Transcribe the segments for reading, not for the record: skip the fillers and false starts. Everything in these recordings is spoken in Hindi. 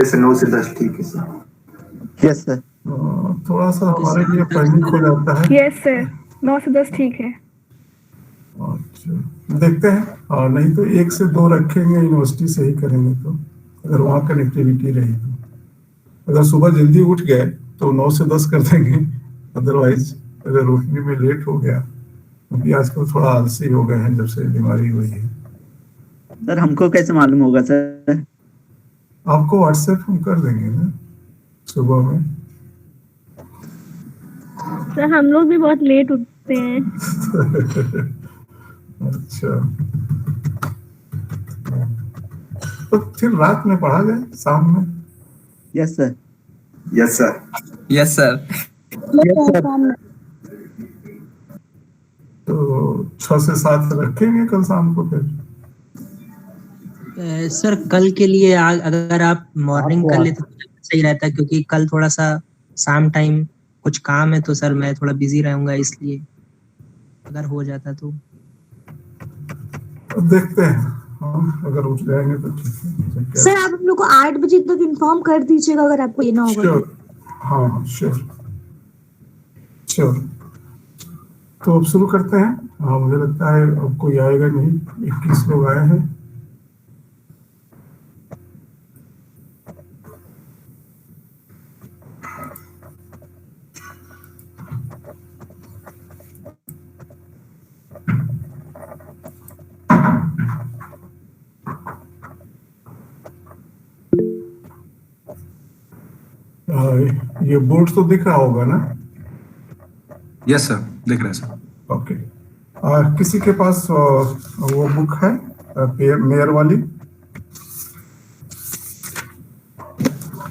जैसे 9 से 10 ठीक है सर। Yes sir. थोड़ा सा हमारे लिए पैनिक हो जाता है। यस सर, 9 से 10 ठीक है। अच्छा देखते हैं, और नहीं तो 1 से 2 रखेंगे, यूनिवर्सिटी से ही करेंगे तो, अगर वहाँ कनेक्टिविटी रही तो। अगर सुबह जल्दी उठ गए तो 9 से 10 कर देंगे, अदरवाइज अगर उठने में लेट हो गया, क्योंकि आजकल थोड़ा आलसी हो गए हैं जब से बीमारी हुई है। सर हमको कैसे मालूम होगा सर? आपको व्हाट्सएप हम कर देंगे ना सुबह में। सर हम लोग भी बहुत लेट उठते हैं। अच्छा, तो फिर रात में पढ़ा जाए, शाम में। Yes sir. Yes sir. Yes sir. तो 6 से 7 रखेंगे कल शाम को फिर। सर कल के लिए अगर आप मॉर्निंग कर लेते तो सही रहता, क्योंकि कल थोड़ा सा शाम टाइम कुछ काम है, तो सर मैं थोड़ा बिजी रहूंगा, इसलिए अगर हो जाता तो। देखते हैं, हाँ, अगर उठ जाएंगे तो ठीक है। सर आप हम लोग को 8 बजे तक इन्फॉर्म कर दीजिएगा अगर आपको लेना होगा। श्योर, हाँ श्योर श्योर। तो अब शुरू करते हैं। हाँ मुझे लगता है अब कोई आएगा नहीं, 21 लोग आए हैं। ये बोर्ड तो दिख रहा होगा ना? यस सर, दिख रहा है सर। ओके, किसी के पास वो बुक है मेयर वाली?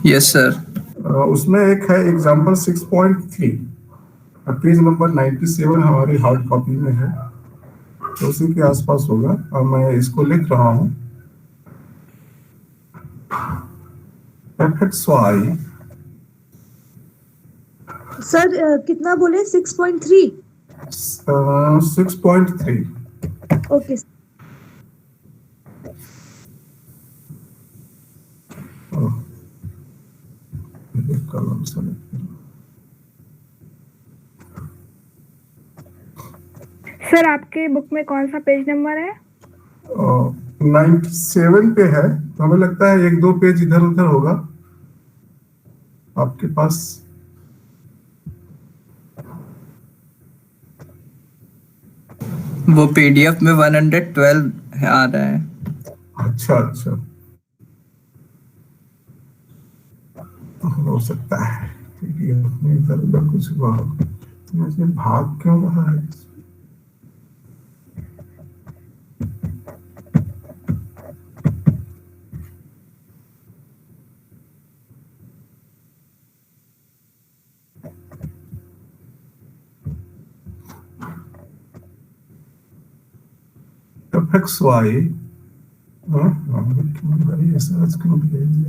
Yes sir. उसमें एक है एग्जाम्पल 6.3, पेज नंबर 97 हमारी हार्ड कॉपी में है, तो उसी के आसपास होगा। और मैं इसको लिख रहा हूँ। fxy सर कितना बोले? 6.3? 6.3। ओके कलम सेलेक्ट। सर आपके बुक में कौन सा पेज नंबर है? 97 पे है, तो हमें लगता है 1-2 पेज इधर उधर होगा आपके पास। वो पीडीएफ में 112 आ रहा है। अच्छा अच्छा, हो सकता है PDF में इधर उधर कुछ हुआ हो, तो इसमें भाग क्यों रहा है? fxy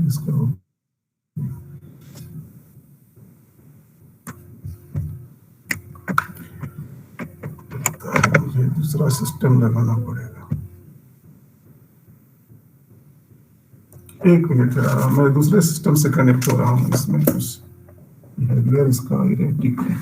इसको मुझे दूसरा सिस्टम लगाना पड़ेगा। 1 मिनट, मैं दूसरे सिस्टम से कनेक्ट हो रहा हूँ। इसमें कुछ बिहेवियर इसका आइडेंटिक है।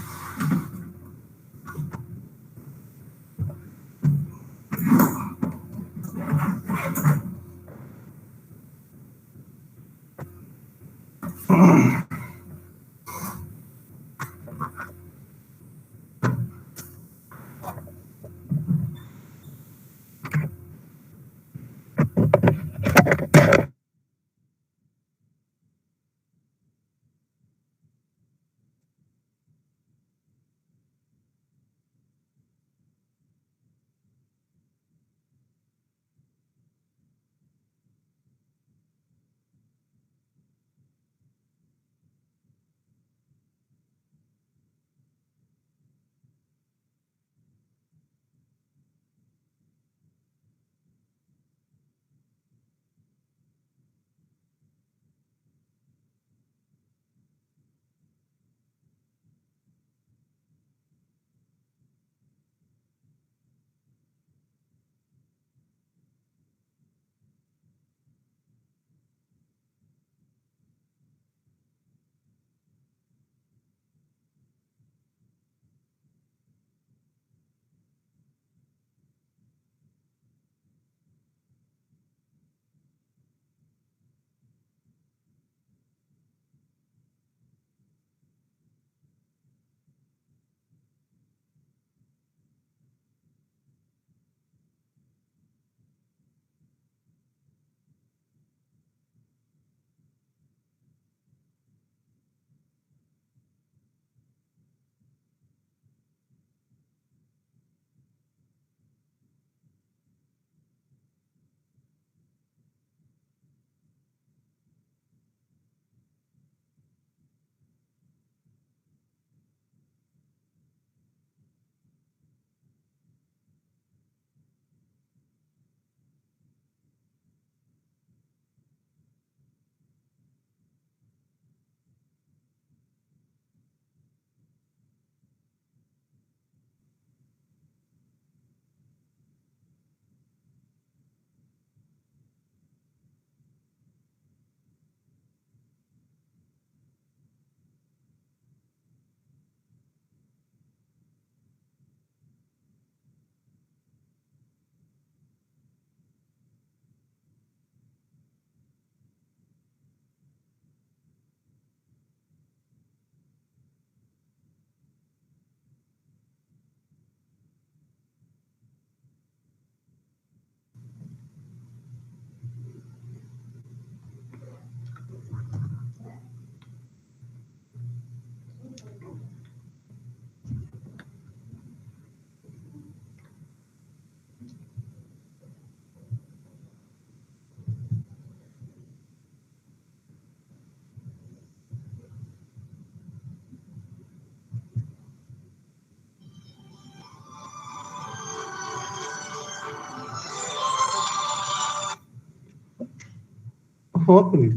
हाँ पुनीत,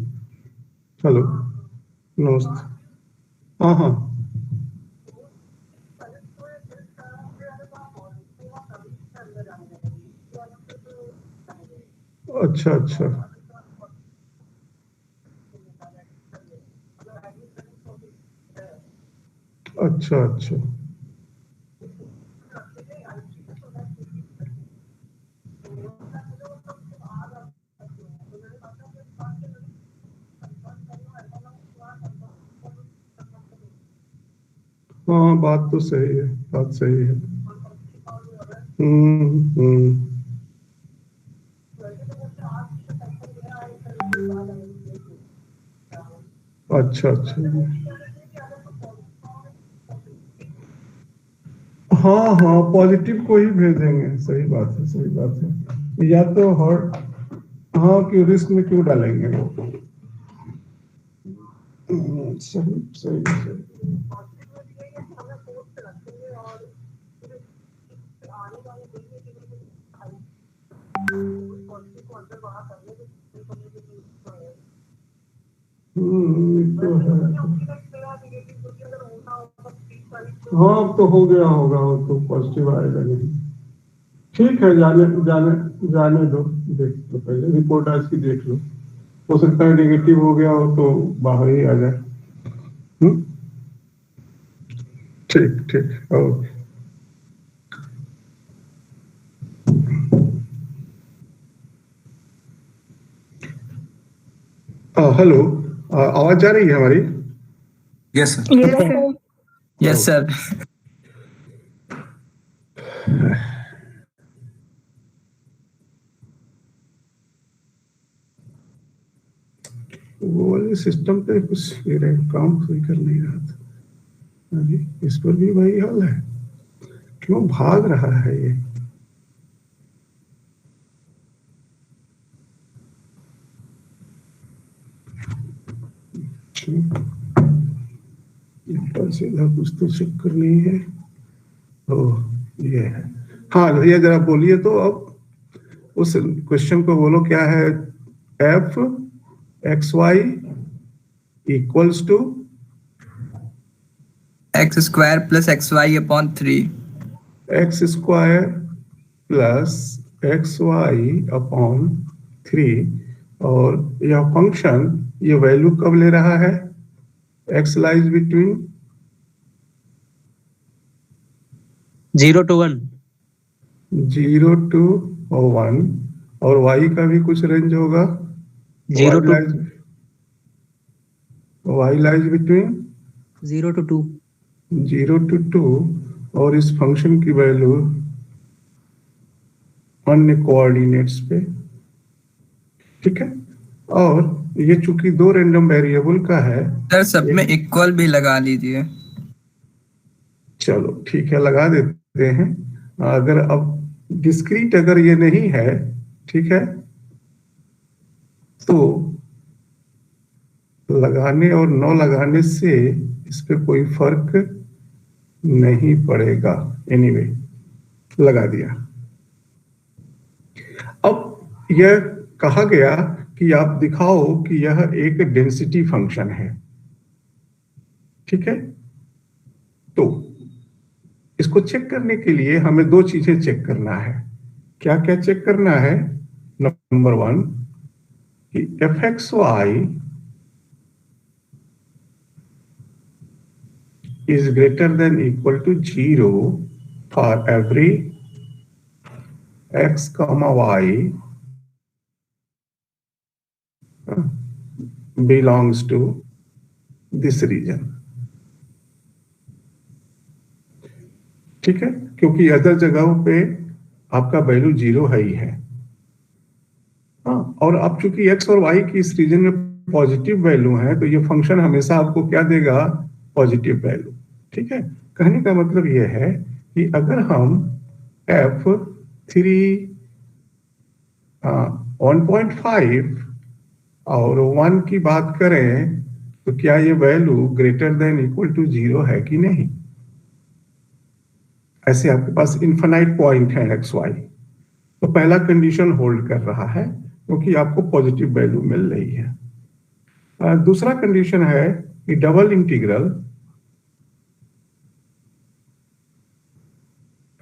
हेलो, नमस्ते। हाँ हाँ, अच्छा अच्छा, अच्छा अच्छा, हाँ बात तो सही है, बात सही है। हम्म। अच्छा अच्छा, हाँ हाँ, पॉजिटिव को ही भेजेंगे, सही बात है, सही बात है। या तो हर, हाँ, कि रिस्क में क्यों डालेंगे वो। सही सही सही। ये तो है। हाँ, अब तो हो गया होगा, वो तो पॉजिटिव आएगा नहीं। ठीक है, जाने जाने जाने दो, देख लो पहले रिपोर्ट आज की देख लो, हो सकता है नेगेटिव हो गया हो तो बाहर ही आ जाए। ठीक ठीक, ओके। हेलो, आवाज जा रही है हमारी? Yes sir. Yes sir. Yes sir. वो वाले सिस्टम पे कुछ मेरा काम सही कर नहीं रहा था, अभी इस पर भी वही हाल है, क्यों भाग रहा है ये? सीधा कुछ तो चक्कर नहीं है। ओह, ये है। हाँ भैया, जरा बोलिए तो अब उस क्वेश्चन को बोलो, क्या है? F x y equals to x square plus x y upon 3। X square plus x y upon 3, और यह फंक्शन, ये वैल्यू कब ले रहा है? X lies between 0 to 1। 0 to 1, और वाई का भी कुछ रेंज होगा। 0 to y lies between 0 to 2। 0 to 2, और इस फंक्शन की वैल्यू अन्य कोऑर्डिनेट्स पे, ठीक है। और ये चूंकि दो रैंडम वेरिएबल का है सर सब में इक्वल भी लगा लीजिए। चलो ठीक है, लगा देते हैं। अगर अब डिस्क्रीट अगर ये नहीं है, ठीक है, तो लगाने और न लगाने से इस पे कोई फर्क नहीं पड़ेगा। एनीवे, लगा दिया। अब यह कहा गया कि आप दिखाओ कि यह एक डेंसिटी फंक्शन है, ठीक है। तो इसको चेक करने के लिए हमें दो चीजें चेक करना है। क्या क्या चेक करना है? नंबर 1 कि f x y is greater than equal to 0 for every x comma y belongs to this region, ठीक है, क्योंकि अदर जगहों पे आपका वैल्यू 0 है ही है। हाँ, और आप चूंकि x और y की इस रीजन में पॉजिटिव वैल्यू है, तो ये फंक्शन हमेशा आपको क्या देगा? पॉजिटिव वैल्यू, ठीक है। कहने का मतलब यह है कि अगर हम f3 1.5 और 1 की बात करें, तो क्या ये value greater than equal to 0 है कि नहीं? ऐसे आपके पास इन्फिनाइट पॉइंट है एक्स वाई, तो पहला कंडीशन होल्ड कर रहा है, क्योंकि आपको पॉजिटिव वैल्यू मिल रही है। दूसरा कंडीशन है कि double integral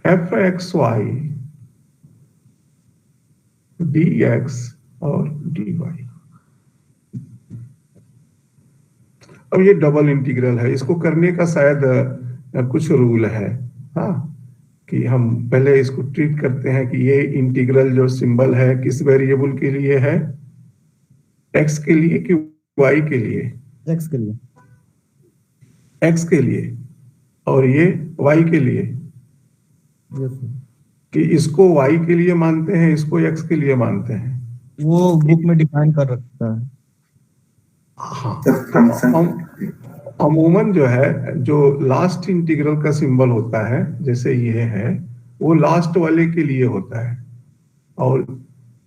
f x y d x और डी वाई। अब ये डबल इंटीग्रल है, इसको करने का शायद कुछ रूल है, हाँ, कि हम पहले इसको ट्रीट करते हैं कि ये इंटीग्रल जो सिंबल है किस वेरिएबल के लिए है, एक्स के लिए कि वाई के लिए? एक्स के लिए। एक्स के लिए, और ये वाई के लिए, यस सर। कि इसको वाई के लिए मानते हैं, इसको एक्स के लिए मानते हैं। वो बुक में डिफाइन कर रखता है। हाँ, अमूमन जो है, जो लास्ट इंटीग्रल का सिंबल होता है जैसे ये है, वो लास्ट वाले के लिए होता है, और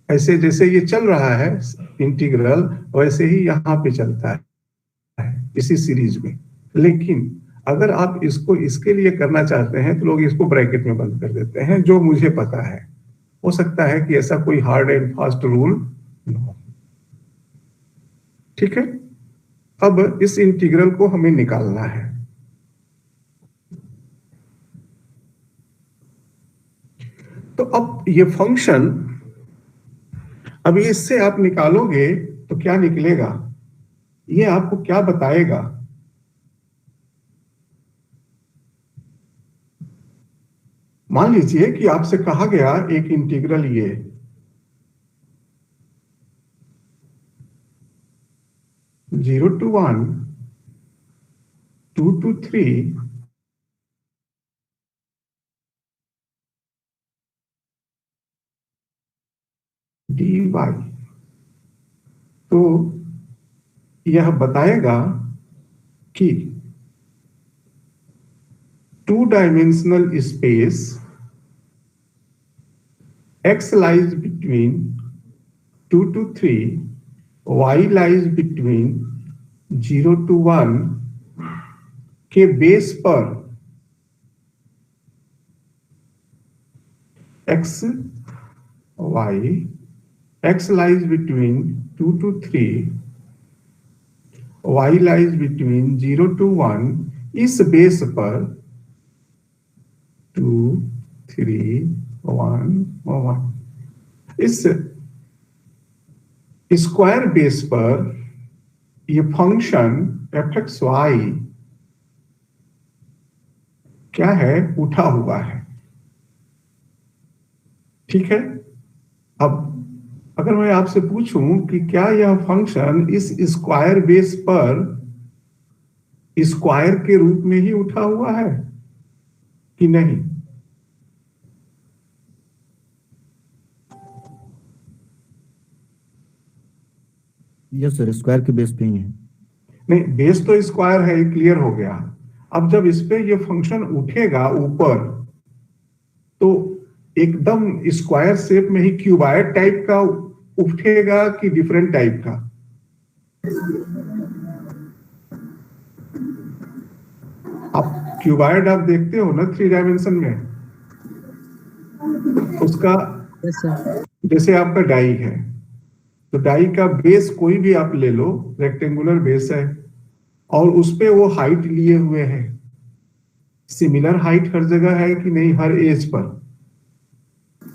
ऐसे जैसे ये चल रहा है इंटीग्रल वैसे ही यहाँ पे चलता है इसी सीरीज में। लेकिन अगर आप इसको इसके लिए करना चाहते हैं तो लोग इसको ब्रैकेट में बंद कर देते हैं, जो मुझे पता है। हो सकता है कि ऐसा कोई हार्ड एंड फास्ट रूल न हो। ठीक है, अब इस इंटीग्रल को हमें निकालना है। तो अब ये फंक्शन, अब इससे आप निकालोगे तो क्या निकलेगा, ये आपको क्या बताएगा? मान लीजिए कि आपसे कहा गया एक इंटीग्रल ये, जीरो टू 1, 2 to 3, dy, तो यह बताएगा कि two dimensional space x lies between 2 to 3, y lies between 0 to 1 के बेस पर x lies between 2 to 3, y lies between 0 to 1, इस बेस पर 2, 3, 1, 1, इस स्क्वायर बेस पर ये फंक्शन एफ एक्स वाई क्या है, उठा हुआ है। ठीक है, अब अगर मैं आपसे पूछूं कि क्या यह फंक्शन इस स्क्वायर बेस पर स्क्वायर के रूप में ही उठा हुआ है कि नहीं? यस सर, स्क्वायर के बेस पे ही है। नहीं, बेस तो स्क्वायर है, क्लियर हो गया। अब जब इस पे ये फंक्शन उठेगा ऊपर, तो एकदम स्क्वायर शेप में ही क्यूबाइड टाइप का उठेगा कि डिफरेंट टाइप का? आप क्यूबाइड आप देखते हो ना 3 डायमेंशन में, उसका जैसे आपका डाई है, तो डाई का बेस कोई भी आप ले लो, रेक्टेंगुलर बेस है, और उस पे वो हाइट लिए हुए है। सिमिलर हाइट हर जगह है कि नहीं, हर एज पर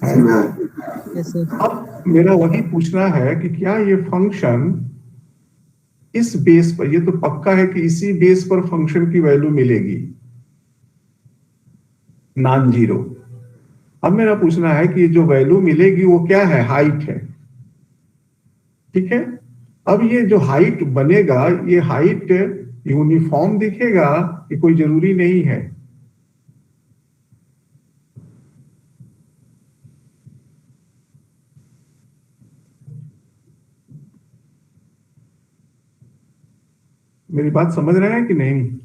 है? अब मेरा वही पूछना है कि क्या ये फंक्शन इस बेस पर, ये तो पक्का है कि इसी बेस पर फंक्शन की वैल्यू मिलेगी नॉन जीरो। अब मेरा पूछना है कि जो वैल्यू मिलेगी वो क्या है, हाइट है। ठीक है, अब ये जो हाइट बनेगा, ये हाइट यूनिफॉर्म दिखेगा कि कोई जरूरी नहीं है? मेरी बात समझ रहे हैं कि नहीं?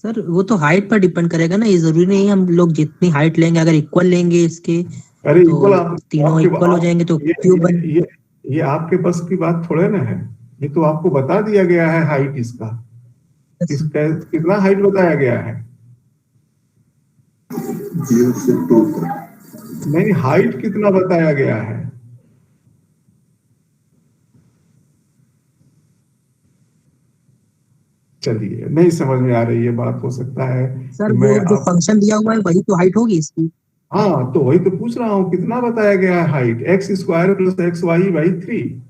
सर वो तो हाइट पर डिपेंड करेगा ना, ये जरूरी नहीं हम लोग जितनी हाइट लेंगे, अगर इक्वल लेंगे इसके, अरे तो इक्वल, आप तीनों इक्वल हो जाएंगे तो क्यूब बन। ये आपके बस की बात थोड़े ना है, ये तो आपको बता दिया गया है हाइट इसका। इसका कितना हाइट बताया गया है? 0 से 2 तक। नहीं, हाइट कितना बताया गया है? चलिए, नहीं समझ में आ रही है बात, हो सकता है सर कि वो मैं जो फंक्शन दिया हुआ है वही तो हाइट होगी इसकी। हाँ, तो वही तो पूछ रहा हूँ, कितना बताया गया है height? X square plus x y by 3।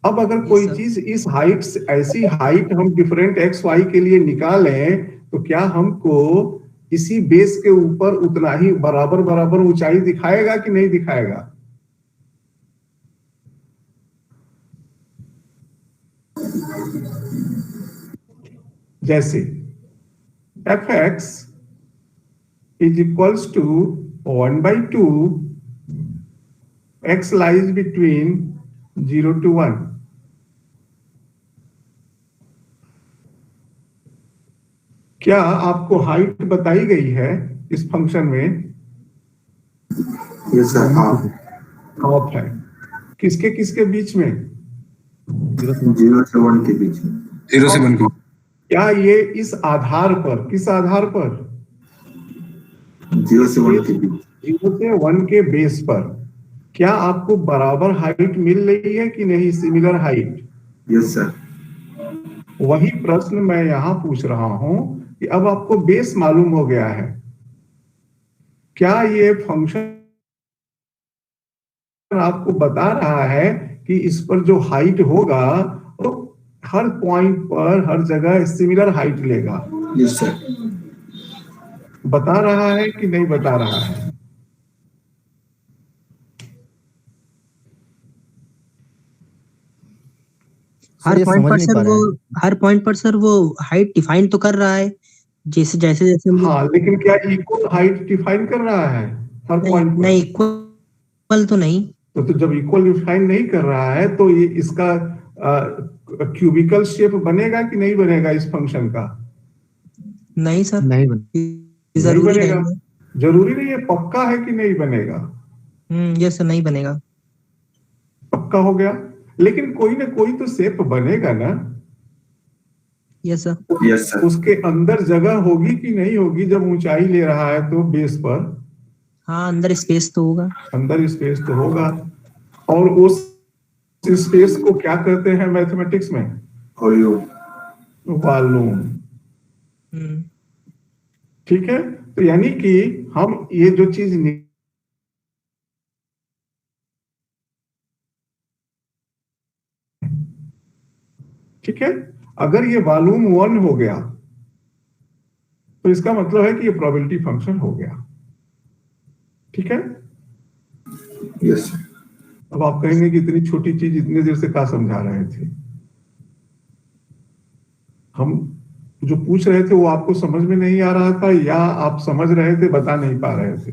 अब अगर कोई सर। चीज इस हाइट से, ऐसी हाइट हम डिफरेंट एक्स वाई के लिए निकालें, तो क्या हमको इसी बेस के ऊपर उतना ही बराबर बराबर ऊंचाई दिखाएगा कि नहीं दिखाएगा? जैसे f x is equals to 1/2, x lies between 0 to 1। क्या आपको हाइट बताई गई है इस फंक्शन में? Yes sir, half. हाफ है। किसके किसके बीच में? 0 से 1 के बीच में। 0 से 1 को। क्या ये इस आधार पर, किस आधार पर? 0 से 1 के बीच। 0 से 1 के बेस पर क्या आपको बराबर हाइट मिल रही है कि नहीं, सिमिलर हाइट? Yes sir. वही प्रश्न मैं यहां पूछ रहा हूं कि अब आपको बेस मालूम हो गया है, क्या ये फंक्शन आपको बता रहा है कि इस पर जो हाइट होगा तो हर पॉइंट पर हर जगह सिमिलर हाइट लेगा? Yes sir. बता रहा है कि नहीं बता रहा है? हर पॉइंट पर सर वो हाइट डिफाइन तो कर रहा है, जैसे जैसे जैसे हम हाँ, लेकिन क्या इक्वल हाइट डिफाइन कर रहा है हर पॉइंट पर? नहीं इक्वल तो नहीं। तो जब इक्वल डिफाइन नहीं कर रहा है तो ये इसका क्यूबिकल शेप बनेगा कि नहीं बनेगा इस फंक्शन का? नहीं सर, नहीं जरूरी बनेगा। नहीं है। जरूरी नहीं है, पक्का है कि नहीं बनेगा? ये सर नहीं बनेगा। पक्का हो गया, लेकिन कोई ना कोई तो शेप बनेगा ना? Yes sir. Yes sir. उसके अंदर जगह होगी कि नहीं होगी? जब ऊंचाई ले रहा है तो बेस पर हाँ अंदर स्पेस तो होगा। अंदर स्पेस तो होगा, और उस स्पेस को क्या कहते हैं मैथमेटिक्स में? वॉल्यूम। ठीक है, तो यानी कि हम ये जो चीज ठीक है, अगर ये वॉल्यूम 1 हो गया तो इसका मतलब है कि ये प्रोबेबिलिटी फंक्शन हो गया। ठीक है, यस सर। अब आप कहेंगे कि इतनी छोटी चीज इतनी देर से क्या समझा रहे थे? हम जो पूछ रहे थे वो आपको समझ में नहीं आ रहा था, या आप समझ रहे थे बता नहीं पा रहे थे?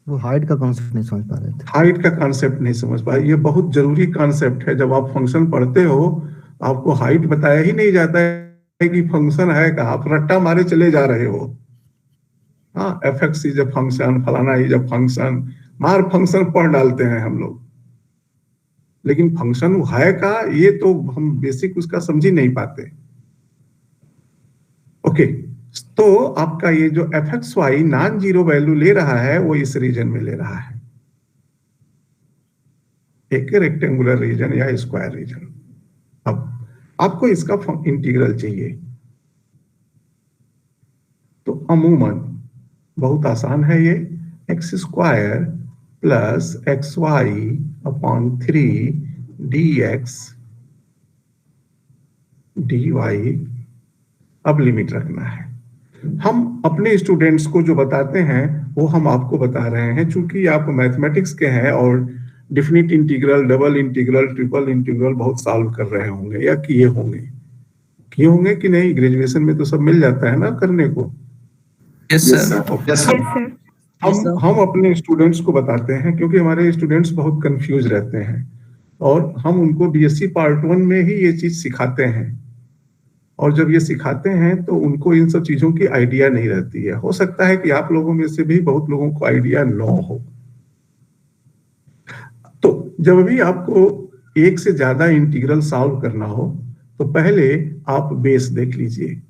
वो हाइट का कॉन्सेप्ट नहीं समझ पा रहे थे। हाइट का कॉन्सेप्ट नहीं समझ पाए, ये बहुत जरूरी कॉन्सेप्ट है। जब आप फंक्शन पढ़ते हो आपको हाइट बताया ही नहीं जाता है कि फंक्शन है कहाँ, आप रट्टा मारे चले जा रहे हो। हाँ, F x is a function, फलाना इज अ फंक्शन, मार फंक्शन पढ़ डालते हैं हम लोग, लेकिन फंक्शन है का ये तो हम बेसिक उसका समझ ही नहीं पाते। ओके, तो आपका ये जो f x y non zero value ले रहा है वो इस रीजन में ले रहा है, एक रेक्टेंगुलर रीजन या स्क्वायर रीजन। अब आपको इसका इंटीग्रल चाहिए, तो अमूमन बहुत आसान है ये, x square plus x y upon 3 d x d y. अब लिमिट रखना है। हम अपने स्टूडेंट्स को जो बताते हैं वो हम आपको बता रहे हैं, चूंकि आप मैथमेटिक्स के हैं और definite integral, double integral, triple integral बहुत सॉल्व कर रहे होंगे या किए होंगे कि नहीं? ग्रेजुएशन में तो सब मिल जाता है ना करने को। Yes sir. Yes yes sir. Sir. हम अपने स्टूडेंट्स को बताते हैं क्योंकि हमारे स्टूडेंट्स बहुत कंफ्यूज रहते हैं, और हम उनको बीएससी पार्ट 1 में ही ये चीज सिखाते हैं, और जब ये सिखाते हैं तो उनको इन सब चीजों की आइडिया नहीं रहती है। हो सकता है कि आप लोगों में से भी बहुत लोगों को आइडिया न हो। तो जब भी आपको एक से ज्यादा इंटीग्रल सॉल्व करना हो तो पहले आप बेस देख लीजिए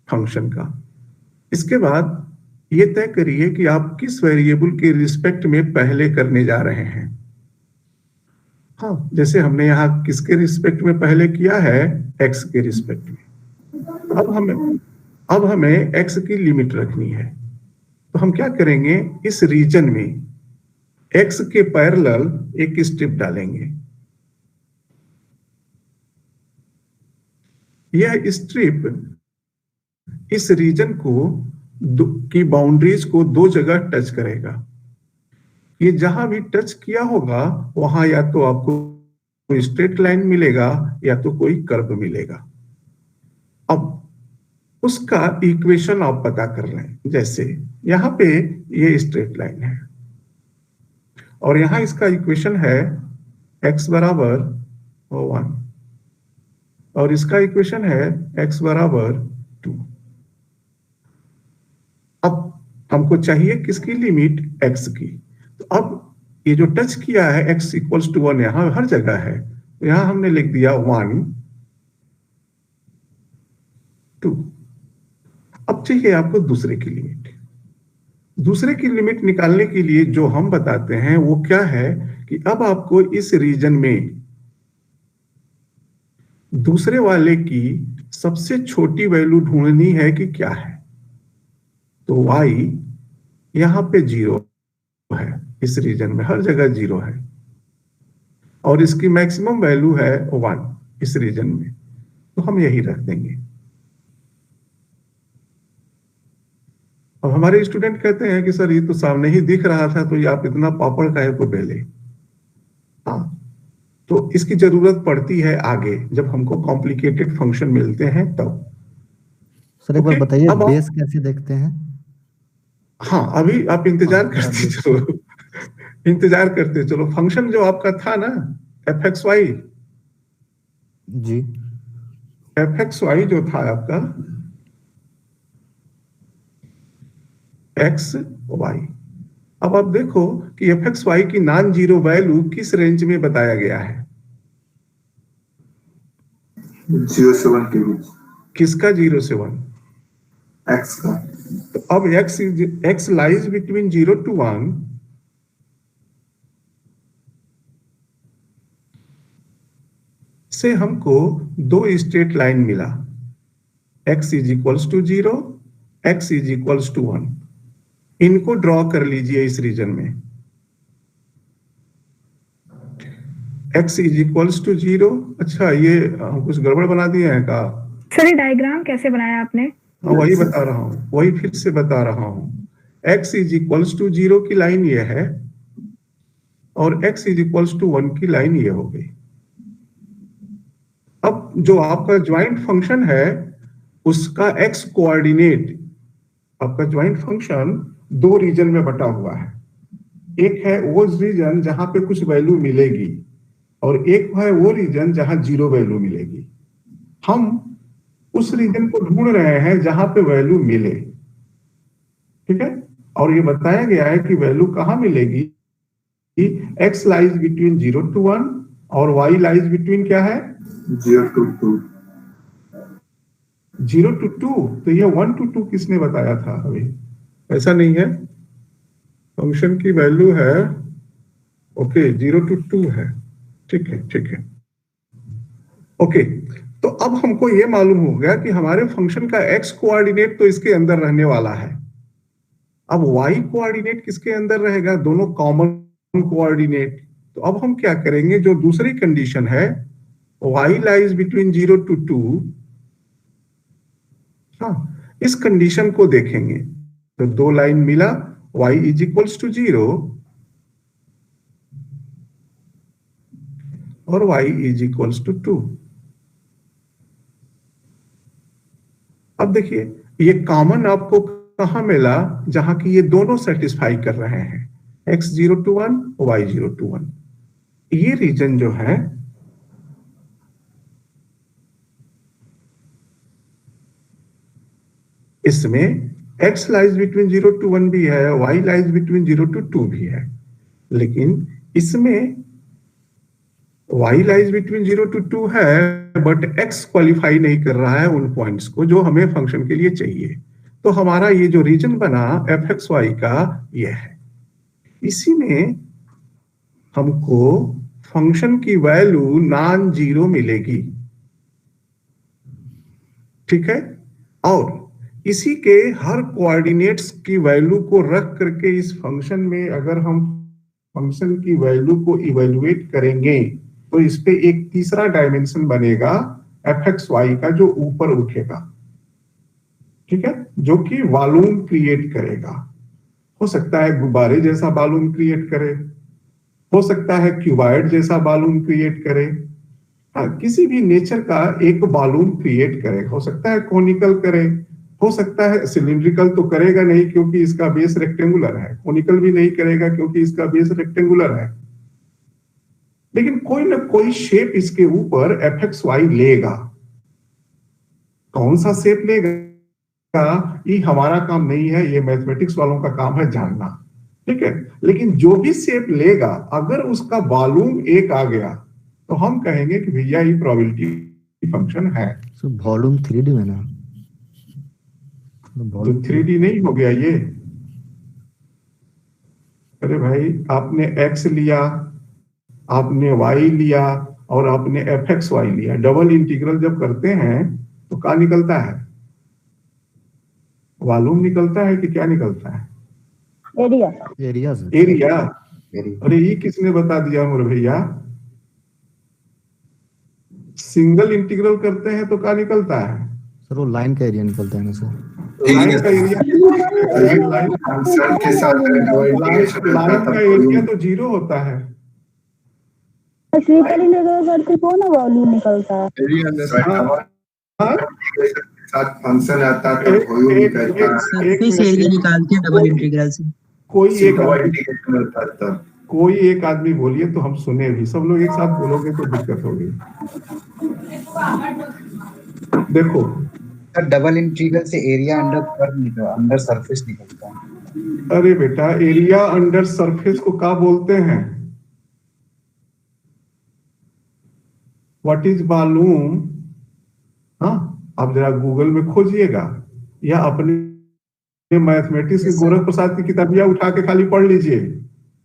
फंक्शन का, इसके बाद ये तय करिए कि आप किस वेरिएबल के रिस्पेक्ट में पहले करने जा रहे हैं। हाँ, जैसे हमने यहाँ किसके रिस्पेक्ट में पहले किया है, एक्स के रिस्पेक्ट में। अब हमें एक्स की लिमिट रखनी है, तो हम क्या करेंगे, इस रीजन में एक्स के पैरेलल एक स्ट्रिप डालेंगे। यह स्ट्रिप इस रीजन की बाउंड्रीज को दो जगह टच करेगा। ये जहां भी टच किया होगा वहां या तो आपको कोई स्ट्रेट लाइन मिलेगा या तो कोई कर्व मिलेगा। अब उसका इक्वेशन आप पता कर रहे हैं, जैसे यहां पे ये स्ट्रेट लाइन है और यहां इसका इक्वेशन है x बराबर 1 और इसका इक्वेशन है x बराबर 2। अब हमको चाहिए किसकी लिमिट, x की। तो अब ये जो टच किया है x इक्वल्स टू 1 यहां हर जगह है, तो यहां हमने लिख दिया 1 2। अब चाहिए आपको दूसरे की लिमिट। दूसरे की लिमिट निकालने के लिए जो हम बताते हैं वो क्या है कि अब आपको इस रीजन में दूसरे वाले की सबसे छोटी वैल्यू ढूंढनी है कि क्या है। तो y यहां पे 0 है, इस रीजन में हर जगह 0 है और इसकी मैक्सिमम वैल्यू है 1 इस रीजन में, तो हम यही रख देंगे। अब हमारे स्टूडेंट कहते हैं कि सर ये तो सामने ही दिख रहा था, तो ये आप इतना पापड़ काहे को बेले। हाँ, तो इसकी जरूरत पड़ती है आगे जब हमको कॉम्प्लिकेटेड फंक्शन मिलते हैं तब। सर एक बार बताइए अब बेस कैसे देखते हैं? हाँ, अभी आप इंतजार करते चलो इंतजार करते चलो। फंक्शन जो आपका था ना fxy जी, fxy जो था आपका x y, अब आप देखो कि fxy की नॉन जीरो वैल्यू किस रेंज में बताया गया है, 0 से 1 के बीच। किसका 0 से 1? x का। तो अब x लाइज बिटवीन 0 to 1, से हमको दो स्ट्रेट लाइन मिला, x is equals to 0, x is equals to 1। इनको ड्रॉ कर लीजिए इस रीजन में। x is equals to 0। अच्छा, ये हम कुछ गड़बड़ बना दिए हैं का? सर ये डायग्राम कैसे बनाया आपने? हाँ, वही बता रहा हूँ, वही फिर से बता रहा हूँ। x इज इक्वल्स टू 0 की लाइन ये है और x इज इक्वल्स टू 1 की लाइन ये हो गई। अब जो आपका ज्वाइंट फंक्शन है उसका x कोऑर्डिनेट, आपका ज्वाइंट फंक्शन दो रीजन में बटा हुआ है। एक है वो रीजन जहां पे कुछ वैल्यू मिलेगी और एक है वो रीजन जहां 0 वैल्यू मिलेगी। हम उस रीजन को ढूंढ रहे हैं जहां पे वैल्यू मिले, ठीक है। और ये बताया गया है कि वैल्यू कहां मिलेगी, कि x लाइज बिटवीन 0 to 1 और y लाइज बिटवीन क्या है, 0 to 2। 0 to 2। तो ये 1 to 2 किसने बताया था? अभी ऐसा नहीं है, फंक्शन की वैल्यू है ओके 0 to 2 है, ठीक है ठीक है ओके। तो अब हमको ये मालूम हो गया कि हमारे फंक्शन का x कोऑर्डिनेट तो इसके अंदर रहने वाला है। अब y कोऑर्डिनेट किसके अंदर रहेगा? दोनों कॉमन कोऑर्डिनेट। तो अब हम क्या करेंगे, जो दूसरी कंडीशन है y लाइज बिटवीन 0 to 2, हाँ, इस कंडीशन को देखेंगे। तो दो लाइन मिला, y इज इक्वल्स टू 0 और y इज इक्वल्स टू 2। अब देखिए ये कॉमन आपको कहां मिला, जहां की ये दोनों सेटिस्फाई कर रहे हैं, x 0 to 1 y 0 to 1। ये रीजन जो है इसमें x लाइज बिटवीन 0 to 1 भी है, y लाइज बिटवीन 0 to 2 भी है, लेकिन इसमें y लाइज बिटवीन 0 to 2 है बट x क्वालिफाई नहीं कर रहा है उन पॉइंट्स को जो हमें फंक्शन के लिए चाहिए। तो हमारा ये जो रीजन बना fxy का ये है। इसी में हमको फंक्शन की वैल्यू नॉन जीरो मिलेगी, ठीक है। और इसी के हर कोऑर्डिनेट्स की वैल्यू को रख करके इस फंक्शन में अगर हम फंक्शन की वैल्यू को इवेल्युएट करेंगे तो इस पे एक तीसरा डायमेंशन बनेगा fxy का, जो ऊपर उठेगा, ठीक है, जो कि वॉल्यूम क्रिएट करेगा। हो सकता है गुब्बारे जैसा वॉल्यूम क्रिएट करे, हो सकता है क्यूबॉइड जैसा वॉल्यूम क्रिएट करे, हाँ, किसी भी नेचर का एक वॉल्यूम क्रिएट करे। हो सकता है कोनिकल करे, हो सकता है सिलिंड्रिकल तो करेगा नहीं क्योंकि इसका बेस रेक्टेंगुलर है, कोनिकल भी नहीं करेगा क्योंकि इसका बेस रेक्टेंगुलर है, लेकिन कोई ना कोई शेप इसके ऊपर fxy लेगा। कौन सा शेप लेगा ये हमारा काम नहीं है, ये मैथमेटिक्स वालों का काम है जानना, ठीक है। लेकिन जो भी शेप लेगा अगर उसका वॉल्यूम एक आ गया तो हम कहेंगे कि भैया ये प्रोबेबिलिटी फंक्शन है। वॉल्यूम 3D में ना, तो 3D नहीं हो गया ये। अरे भाई आपने x लिया, आपने y लिया और आपने fxy लिया, डबल इंटीग्रल जब करते हैं तो क्या निकलता है? वॉल्यूम निकलता है कि क्या निकलता है? एरिया। Area sir. एरिया। अरे ये किसने बता दिया मोर भैया? सिंगल इंटीग्रल करते हैं तो क्या निकलता है? सर वो लाइन का एरिया निकलता है ना सर। लाइन का एरिया, फंक्शन के साथ लाइन का एरिया तो जीरो होता है। करते कौन वॉल्यूम निकलता है? साथ फंक्शन आता है तो वॉल्यूम निकलता है। सरफेस एरिया निकालते हैं डबल इंटीग्रल से। कोई एक आदमी बोलिए तो हम सुने भी, सब लोग एक साथ बोलोगे तो दिक्कत होगी। देखो डबल इंटीग्रल से एरिया अंडर कर्व निकलता, अंडर सरफेस निकलता है। अरे बेटा एरिया अंडर सरफेस को क्या बोलते हैं? What is volume? हाँ, आप जरा गूगल में खोजिएगा या अपने मैथमेटिक्स के गोरख प्रसाद की किताबियां उठा के खाली पढ़ लीजिए।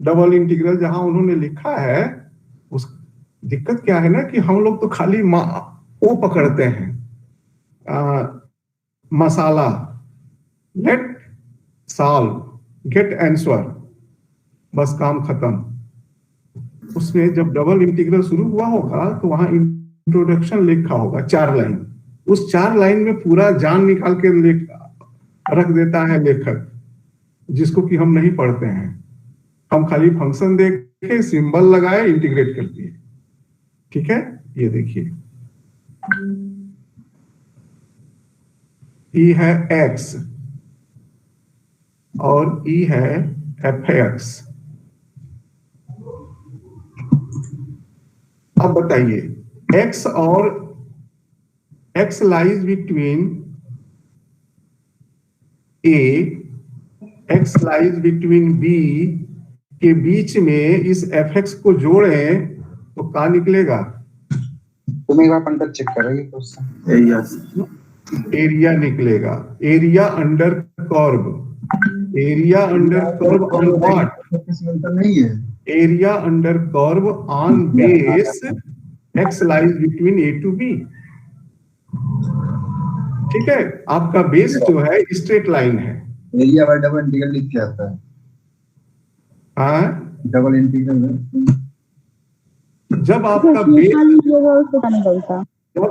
डबल इंटीग्रल जहां उन्होंने लिखा है, उस दिक्कत क्या है ना कि हम लोग तो खाली वो पकड़ते हैं, मसाला, लेट सॉल्व, गेट आंसर, बस काम खत्म। उसमें जब डबल इंटीग्रल शुरू हुआ होगा तो वहां इंट्रोडक्शन लिखा होगा 4 लाइन, उस 4 लाइन में पूरा जान निकाल के रख देता है लेखक, जिसको कि हम नहीं पढ़ते हैं। हम खाली फंक्शन देखे, सिंबल लगाए, इंटीग्रेट कर दिए, ठीक है। ये देखिए ई है x और ई है fx। अब बताइए x और x lies between a, x lies between b के बीच में इस fx को जोड़ें तो क्या निकलेगा? तुम एक बार पंडित चेक करोगे क्वेश्चन। एरिया निकलेगा। Area under curve, area under curve on what? नहीं है area under curve on base x lies between a to b, ठीक है। आपका बेस जो है स्ट्रेट लाइन है। एरिया बाय डबल इंटीग्रल लिख के आता है। हाँ, डबल इंटीग्रल जब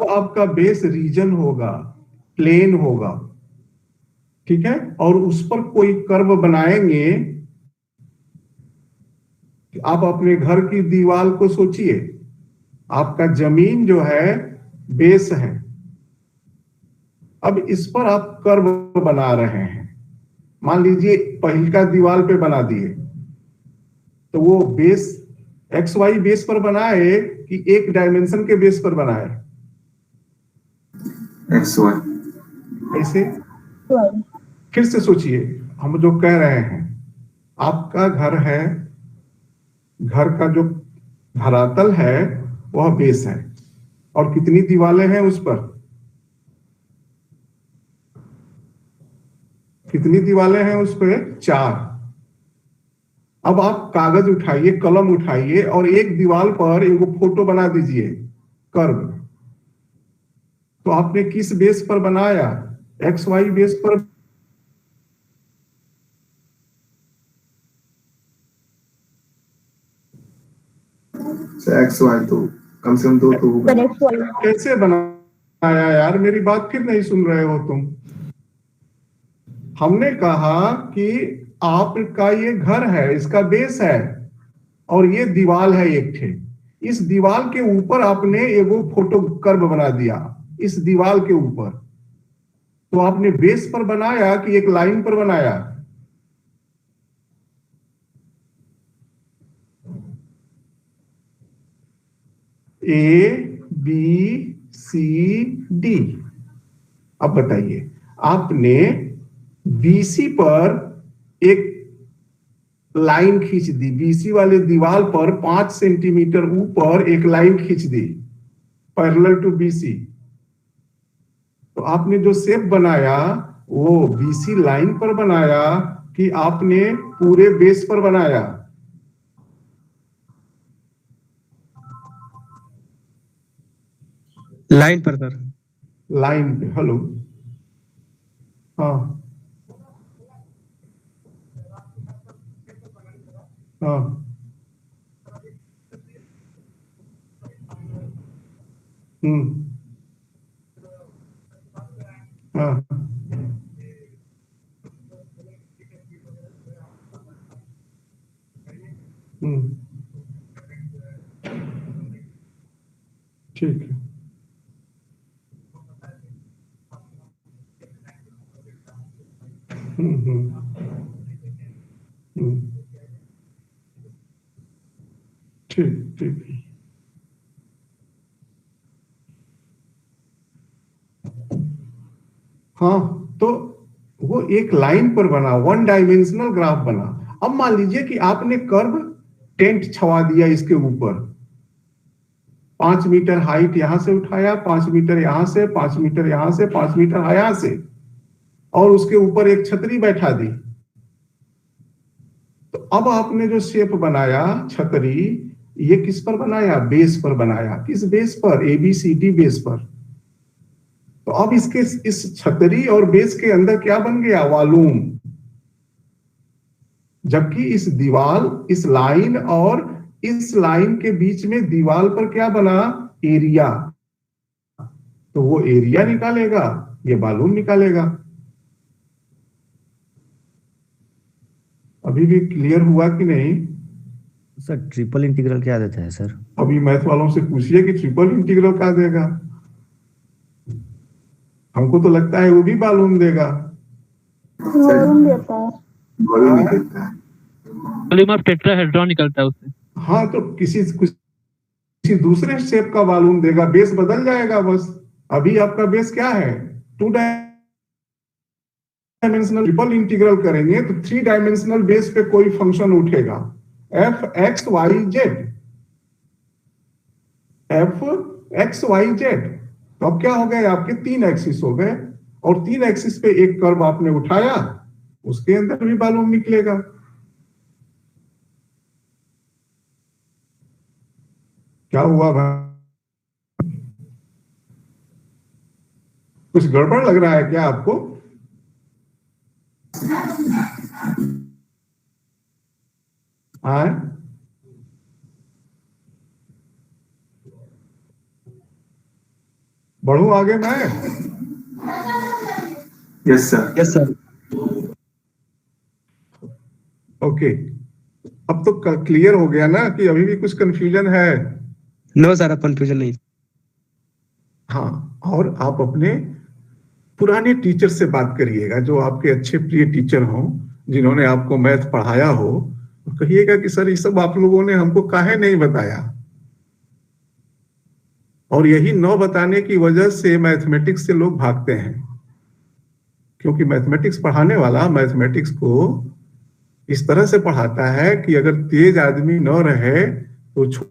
आपका बेस रीजन होगा, प्लेन होगा, ठीक है, और उस पर कोई कर्व बनाएंगे। आप अपने घर की दीवार को सोचिए, आपका जमीन जो है बेस है, अब इस पर आप कर्व बना रहे हैं। मान लीजिए पहली का दीवार पे बना दिए तो वो बेस XY बेस पर बनाए कि एक डायमेंशन के बेस पर बनाए? XY। ऐसे फिर से सोचिए, हम जो कह रहे हैं, आपका घर है, घर का जो धरातल है वह बेस है, और कितनी दीवारें हैं उस पर? कितनी दीवारें हैं उस पर? 4। अब आप कागज उठाइए, कलम उठाइए और एक दीवार पर एक फोटो बना दीजिए कर्व। तो आपने किस बेस पर बनाया? एक्स वाई बेस पर। एक्स वाई तो कम से कम दो तो होगा। कैसे बनाया यार? मेरी बात फिर नहीं सुन रहे हो तुम। हमने कहा कि आपका ये घर है, इसका बेस है और ये दीवार है एक ठे। इस दीवार के ऊपर आपने एगो फोटो कर्व बना दिया, इस दीवार के ऊपर। तो आपने बेस पर बनाया कि एक लाइन पर बनाया? A B C D. अब बताइए, आपने बीसी पर एक लाइन खींच दी, बीसी वाले दीवार पर 5 सेंटीमीटर ऊपर एक लाइन खींच दी पैरेलल टू बीसी। तो आपने जो शेप बनाया वो बीसी लाइन पर बनाया कि आपने पूरे बेस पर बनाया? लाइन पर सर। लाइन पे। हेलो, हाँ हाँ हाँ ठीक है। ठीक ठीक। हाँ, तो वो एक लाइन पर बना, 1 डायमेंशनल ग्राफ बना। अब मान लीजिए कि आपने कर्व टेंट छवा दिया इसके ऊपर, 5 मीटर हाइट यहां से उठाया, 5 मीटर यहां से, 5 मीटर यहां से, 5 मीटर यहां से, और उसके ऊपर एक छतरी बैठा दी। तो अब आपने जो शेप बनाया छतरी, ये किस पर बनाया? बेस पर बनाया। किस बेस पर? ABCD बेस पर। तो अब इसके इस छतरी और बेस के अंदर क्या बन गया? वॉल्यूम। जबकि इस दीवार, इस लाइन और इस लाइन के बीच में दीवार पर क्या बना? एरिया। तो वो एरिया निकालेगा, ये वॉल्यूम निकालेगा। अभी भी क्लियर हुआ कि नहीं? सर ट्रिपल इंटीग्रल क्या देता है सर? अभी मैथ वालों से पूछिए कि ट्रिपल इंटीग्रल क्या देगा। हमको तो लगता है वो भी वॉल्यूम देगा। वॉल्यूम देता है। वॉल्यूम निकलता है। वॉल्यूम ऑफ टेट्राहेड्रॉन निकलता है उससे। हाँ, तो किसी दूसरे शेप का वॉल्यूम देगा, बेस बदल जाएगा बस। अभी आपका बेस क्या है? 2 डायमेंशनल। ट्रिपल इंटीग्रल करेंगे तो 3 डायमेंशनल बेस पे कोई फंक्शन उठेगा, f(x,y,z), f(x,y,z). तो अब क्या हो गए? आपके 3 एक्सिस हो गए, और 3 एक्सिस पे एक कर्व आपने उठाया, उसके अंदर भी वॉल्यूम निकलेगा। क्या हुआ भाई? कुछ गड़बड़ लग रहा है क्या आपको? बढ़ू आगे मैं? Yes sir. Yes sir. Okay, अब तो क्लियर हो गया ना कि अभी भी कुछ कंफ्यूजन है? नो सर, अब कंफ्यूजन नहीं। हाँ, और आप अपने पुराने टीचर से बात करिएगा, जो आपके अच्छे प्रिय टीचर हों, जिन्होंने आपको मैथ पढ़ाया हो। कहिएगा कि सर ये सब आप लोगों ने हमको काहे नहीं बताया। और यही न बताने की वजह से मैथमेटिक्स से लोग भागते हैं, क्योंकि मैथमेटिक्स पढ़ाने वाला मैथमेटिक्स को इस तरह से पढ़ाता है कि अगर तेज आदमी न रहे तो छोड़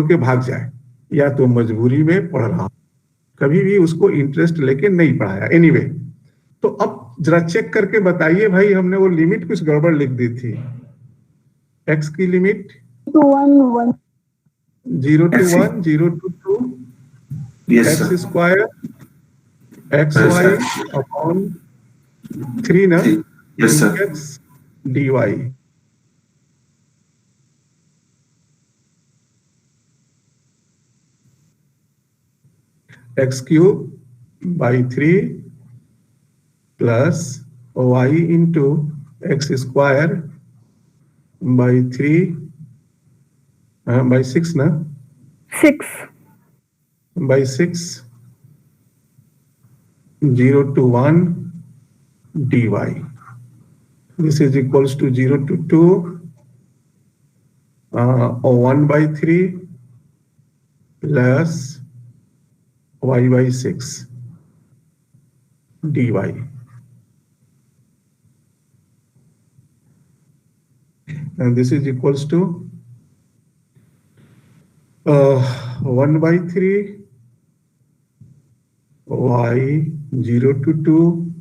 के भाग जाए, या तो मजबूरी में पढ़ रहा, कभी भी उसको इंटरेस्ट लेके नहीं पढ़ाया। एनीवे, तो अब जरा चेक करके बताइए भाई, हमने वो लिमिट कुछ गड़बड़ लिख दी थी। x की limit 0 to 1, 0 to 2, x square xy upon 3 ना dx dy। x cube by 3 plus y into x square by 3 by 6 ना 6 by 6 0 to 1 dy। This is equals to 0 to 2 or 1 by 3 plus y by 6 dy। And this is equals to 1 by 3 y 0 to 2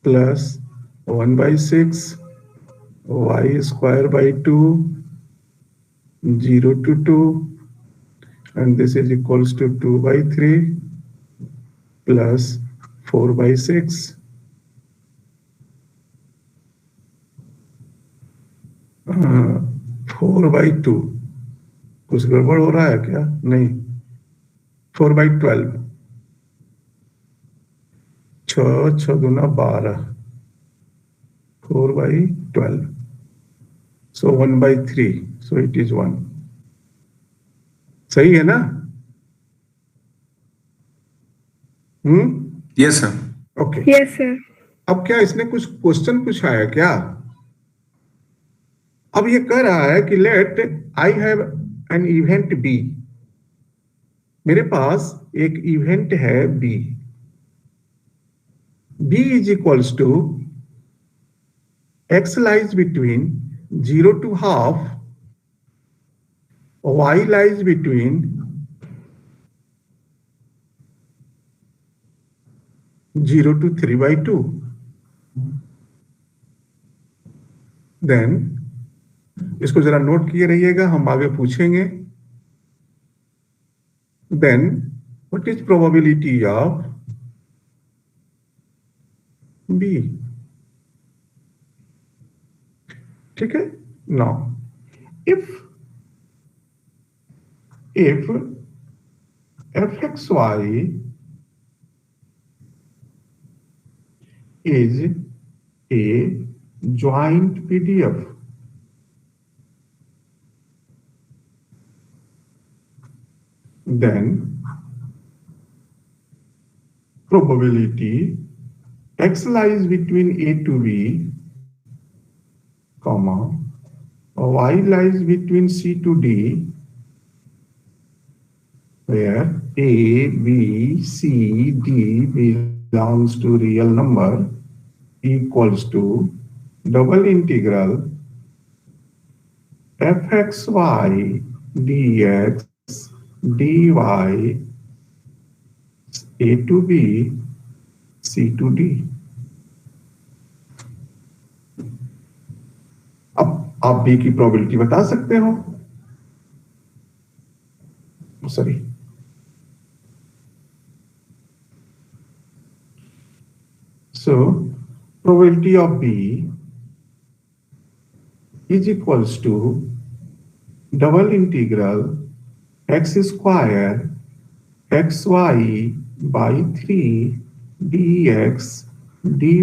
plus 1 by 6 y square by 2 0 to 2, and this is equals to 2 by 3 plus 4 by 6 4 by 2। कुछ गड़बड़ हो रहा है क्या? नहीं, 4 by 12, 6 दूना 12, 4 by 12, so 1 by 3, so it is 1। सही है ना? Yes sir. Okay. Yes sir. अब क्या इसने कुछ क्वेश्चन पूछा है क्या? अब ये कह रहा है कि let I have an event B. मेरे पास एक इवेंट है बी। B is equals to x lies between 0 to half, y lies between 0 to 3 by 2। Then इसको जरा नोट किए रहिएगा, हम आगे पूछेंगे। Then what is probability of B? ठीक है। Now if fxy is a joint PDF, then probability x lies between a to b, comma, y lies between c to d, where a, b, c, d belongs to real number, equals to double integral fxy dx dy a to b c to d। अब आप b की प्रोबेबिलिटी बता सकते हो। Sorry, so probability of b is equals to double integral x square xy by 3 dx dy।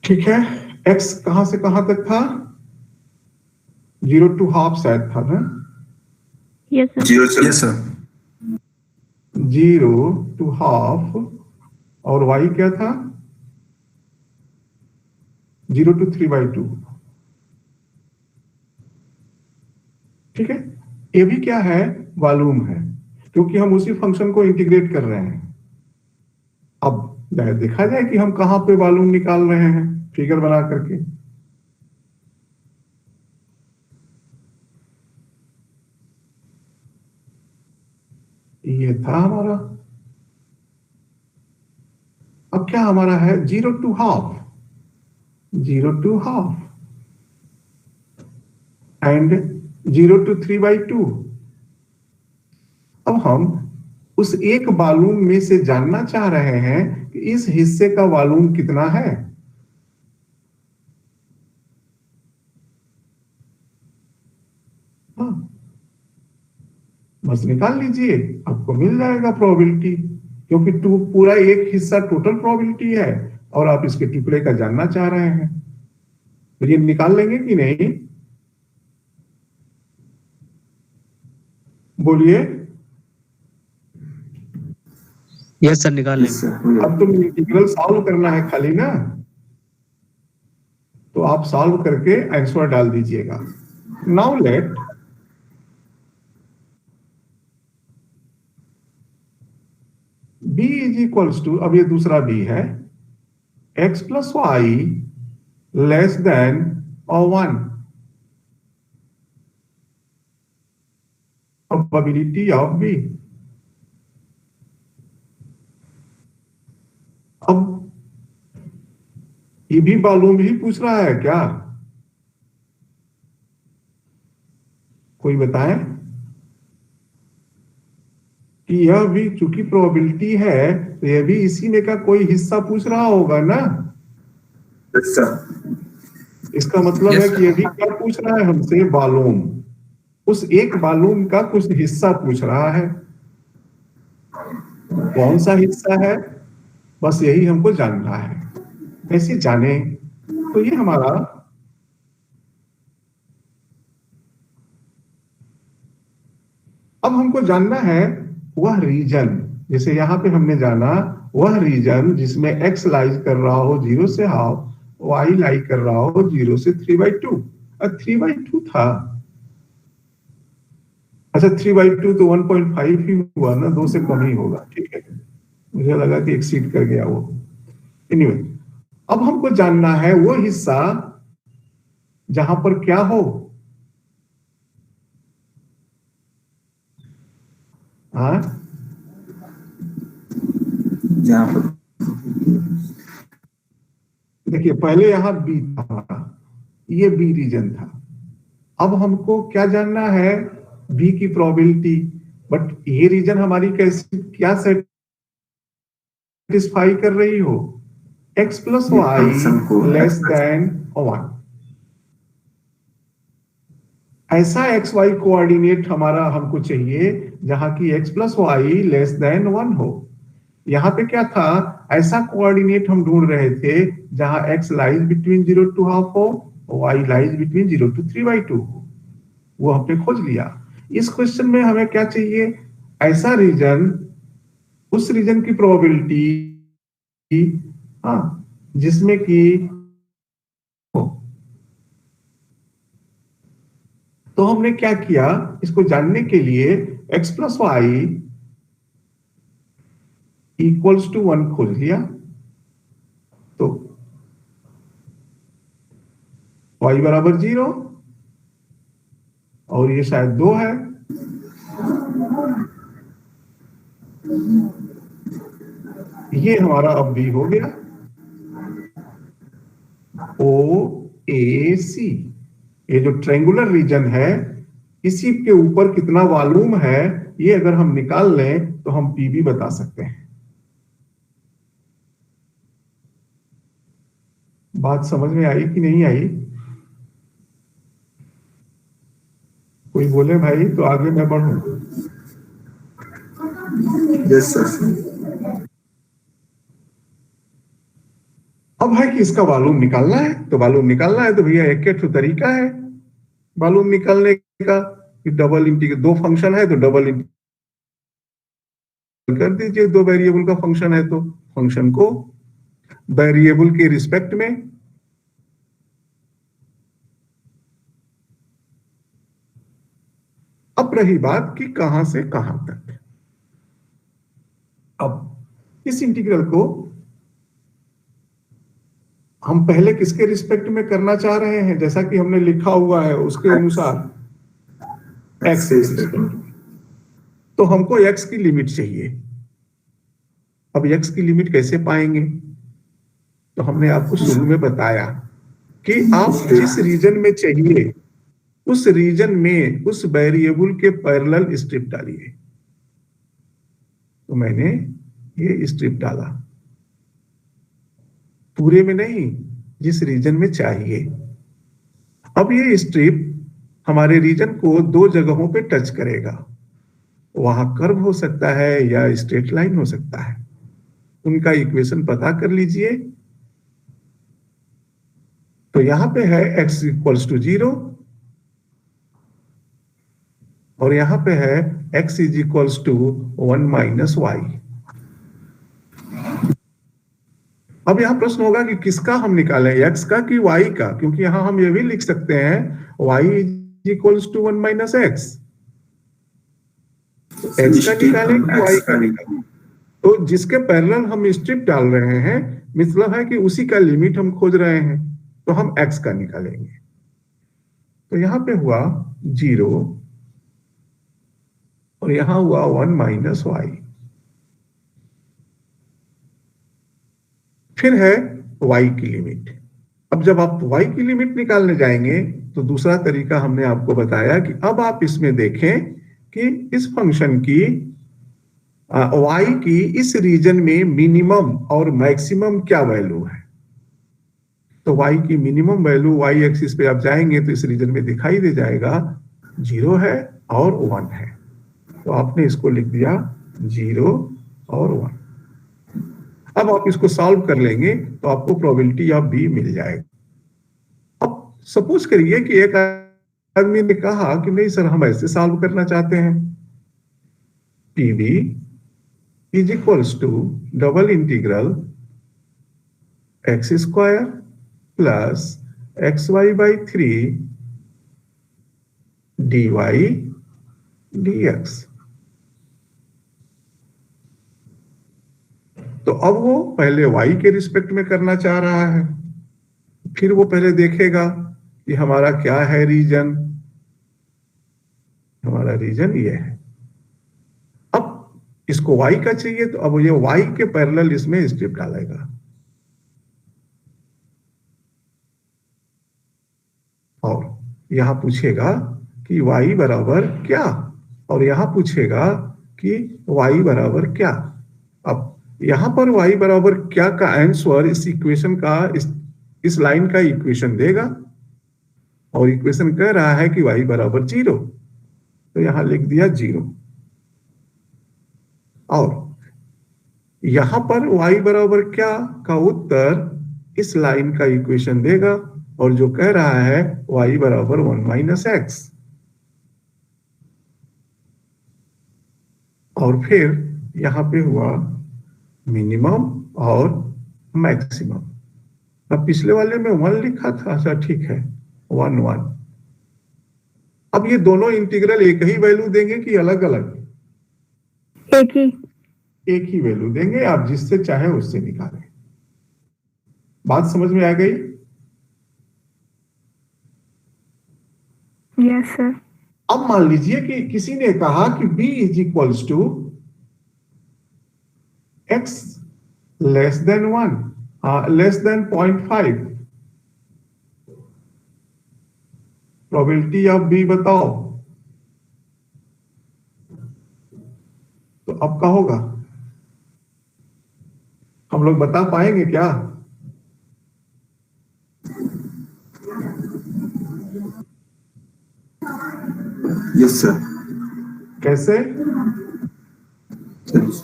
ठीक है। x कहां से कहां तक था? 0 to half शायद था ना? Yes sir. Yes sir. 0 to half, और y क्या था? 0 to 3 by 2। ठीक है। ये भी क्या है? वॉल्यूम है, क्योंकि हम उसी फंक्शन को इंटीग्रेट कर रहे हैं। अब देखा जाए कि हम कहां पे वॉल्यूम निकाल रहे हैं फिगर बना करके। ये था हमारा हमारा है 0 to half, 0 to half and 0 to 3/2। अब हम उस एक वॉल्यूम में से जानना चाह रहे हैं कि इस हिस्से का वॉल्यूम कितना है। हाँ, बस निकाल लीजिए, आपको मिल जाएगा प्रोबेबिलिटी, क्योंकि पूरा एक हिस्सा टोटल प्रोबेबिलिटी है और आप इसके टुकड़े का जानना चाह रहे हैं, तो ये निकाल लेंगे कि नहीं, बोलिए। यस सर, निकाल लेंगे। अब तो इंटीग्रल सॉल्व करना है खाली ना, तो आप सॉल्व करके आंसर डाल दीजिएगा। Now let b is equals to, अब ये दूसरा b है, x plus y less than और 1। Probability of b। अब ये भी मालूम ही पूछ रहा है क्या, कोई बताए कि यह भी चूंकि प्रोबेबिलिटी है तो यह भी इसी में का कोई हिस्सा पूछ रहा होगा ना। इसका मतलब है कि यह भी क्या पूछ रहा है हमसे, वॉल्यूम, उस एक वॉल्यूम का कुछ हिस्सा पूछ रहा है। कौन सा हिस्सा है, बस यही हमको जानना है। कैसे जाने, तो ये हमारा अब हमको जानना है वह रीजन, जैसे यहां पे हमने जाना वह रीजन जिसमें x लाइज कर रहा हो 0 से हाफ, y लाई कर रहा हो 0 से 3/2। 3/2 था, अच्छा 3/2 तो 1.5 ही हुआ ना, 2 से कम ही होगा, ठीक है, मुझे लगा कि एक्सीड कर गया वो। एनीवे, अब हमको जानना है वो हिस्सा जहां पर क्या हो, हाँ, जहां पर देखिए पहले यहां बी था, ये बी रीजन था। अब हमको क्या जानना है, बी की प्रोबेबिलिटी, बट ये रीजन हमारी कैसे क्या सेटिस्फाई कर रही हो, x plus y less than 1। ऐसा एक्स वाई कोऑर्डिनेट हमारा हमको चाहिए जहां की x plus y less than 1 हो। यहां पे क्या था, ऐसा कोऑर्डिनेट हम ढूंढ रहे थे जहां x lies between 0 to half हो, y लाइज बिटवीन 0 to 3/2 हो, वो हमने खोज लिया। इस क्वेश्चन में हमें क्या चाहिए, ऐसा रीजन, उस रीजन की प्रोबेबिलिटी, हाँ, जिसमें कि तो हमने क्या किया, इसको जानने के लिए x plus y equals to 1 खोज लिया, तो y बराबर 0 और ये शायद 2 है, ये हमारा अब b हो गया। OAC, ये जो ट्रायंगुलर रीजन है, इसी के ऊपर कितना वॉल्यूम है, ये अगर हम निकाल लें तो हम PB बता सकते हैं। बात समझ में आई कि नहीं आई, कोई बोले भाई तो आगे मैं बढ़ूं। Yes sir. अब है कि इसका वॉल्यूम निकालना है, तो वॉल्यूम निकालना है तो भैया एक एक तरीका है वॉल्यूम निकालने का, कि डबल इंटीग्रल, दो फंक्शन है तो डबल इंटीग्रल कर दीजिए, दो वेरिएबल का फंक्शन है तो फंक्शन को वेरिएबल के रिस्पेक्ट में अब रही बात कि कहां से कहां तक। अब इस इंटीग्रल को हम पहले किसके रिस्पेक्ट में करना चाह रहे हैं, जैसा कि हमने लिखा हुआ है उसके अनुसार x के रिस्पेक्ट में, तो हमको x की लिमिट चाहिए। अब x की लिमिट कैसे पाएंगे, तो हमने आपको शुरू में बताया कि आप जिस रीजन में चाहिए उस रीजन में उस वेरिएबल के पैरेलल स्ट्रिप डालिए। तो मैंने ये स्ट्रिप डाला, पूरे में नहीं, जिस रीजन में चाहिए। अब ये स्ट्रिप हमारे रीजन को दो जगहों पे टच करेगा, वहां कर्व हो सकता है या स्ट्रेट लाइन हो सकता है। उनका इक्वेशन पता कर लीजिए। तो यहां पे है x इक्वल्स टू 0 और यहां पे है x is equals to 1 minus y। अब यहां प्रश्न होगा कि किसका हम निकालें, x का कि y का, क्योंकि यहां हम ये भी लिख सकते हैं y is equals to 1 minus x। x का निकालें कि y का निकालें। तो जिसके पैरेलल हम स्ट्रिप डाल रहे हैं, मतलब है कि उसी का लिमिट हम खोज रहे हैं, तो हम x का निकालेंगे। तो यहां पे हुआ 0 और यहां हुआ 1 माइनस y। फिर है y की लिमिट। अब जब आप y की लिमिट निकालने जाएंगे तो दूसरा तरीका हमने आपको बताया कि अब आप इसमें देखें कि इस फंक्शन की y की इस रीजन में मिनिमम और मैक्सिमम क्या वैल्यू है। तो y की मिनिमम वैल्यू y एक्सिस पे आप जाएंगे तो इस रीजन में दिखाई दे जाएगा 0 है और 1 है। तो आपने इसको लिख दिया 0 और 1। अब आप इसको सॉल्व कर लेंगे तो आपको प्रोबेबिलिटी ऑफ b मिल जाएगा। अब सपोज करिए कि एक आदमी ने कहा कि नहीं सर, हम ऐसे सॉल्व करना चाहते हैं। pb is equals to double integral x square plus xy by 3 dy dx। तो अब वो पहले y के रिस्पेक्ट में करना चाह रहा है, फिर वो पहले देखेगा कि हमारा क्या है रीजन। हमारा रीजन ये है। अब इसको y का चाहिए तो अब ये y के पैरेलल इसमें स्ट्रिप डालेगा। और यहां पूछेगा कि y बराबर क्या, और यहां पूछेगा कि y बराबर क्या। अब यहां पर y बराबर क्या का आंसर इस इक्वेशन का, इस लाइन का इक्वेशन देगा, और इक्वेशन कह रहा है कि y बराबर 0, तो यहां लिख दिया 0। और यहां पर y बराबर क्या का उत्तर इस लाइन का इक्वेशन देगा, और जो कह रहा है y बराबर 1 माइनस x। और फिर यहां पे हुआ मिनिमम और मैक्सिमम। अब पिछले वाले में 1 लिखा था, अच्छा ठीक है, 1 1। अब ये दोनों इंटीग्रल एक ही वैल्यू देंगे कि अलग अलग? एक ही वैल्यू देंगे। आप जिससे चाहे उससे निकालें। बात समझ में आ गई? Yes sir. अब मान लीजिए कि किसी ने कहा कि b is equals to x less than 1, less than 0.5। Probability of b बताओ। तो अब क्या होगा? हम लोग बता पाएंगे क्या? Yes sir. कैसे?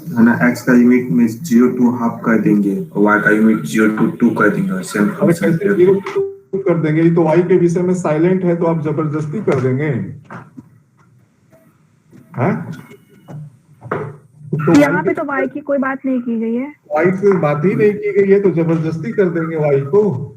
है ना, x का लिमिट में 0 to हाफ कर देंगे और y का लिमिट 0 to 2 कर देंगे। सेम अरे कैसे 0 to 2 कर देंगे? ये तो y के विषय में साइलेंट है, तो आप जबरदस्ती कर देंगे। हाँ? तो यहाँ पे तो y की कोई बात नहीं की गई है। y से बात ही नहीं की गई है, तो जबरदस्ती कर देंगे y को।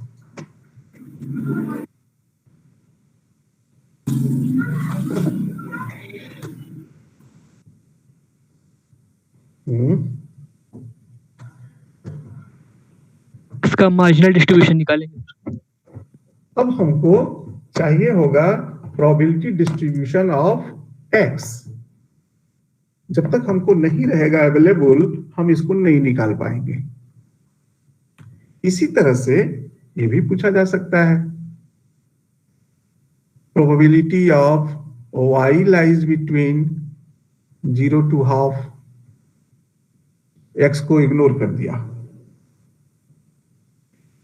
इसका मार्जिनल डिस्ट्रीब्यूशन निकालेंगे। अब हमको चाहिए होगा प्रोबेबिलिटी डिस्ट्रीब्यूशन ऑफ x। जब तक हमको नहीं रहेगा अवेलेबल, हम इसको नहीं निकाल पाएंगे। इसी तरह से ये भी पूछा जा सकता है, probability of y lies between 0 to half, x को इग्नोर कर दिया।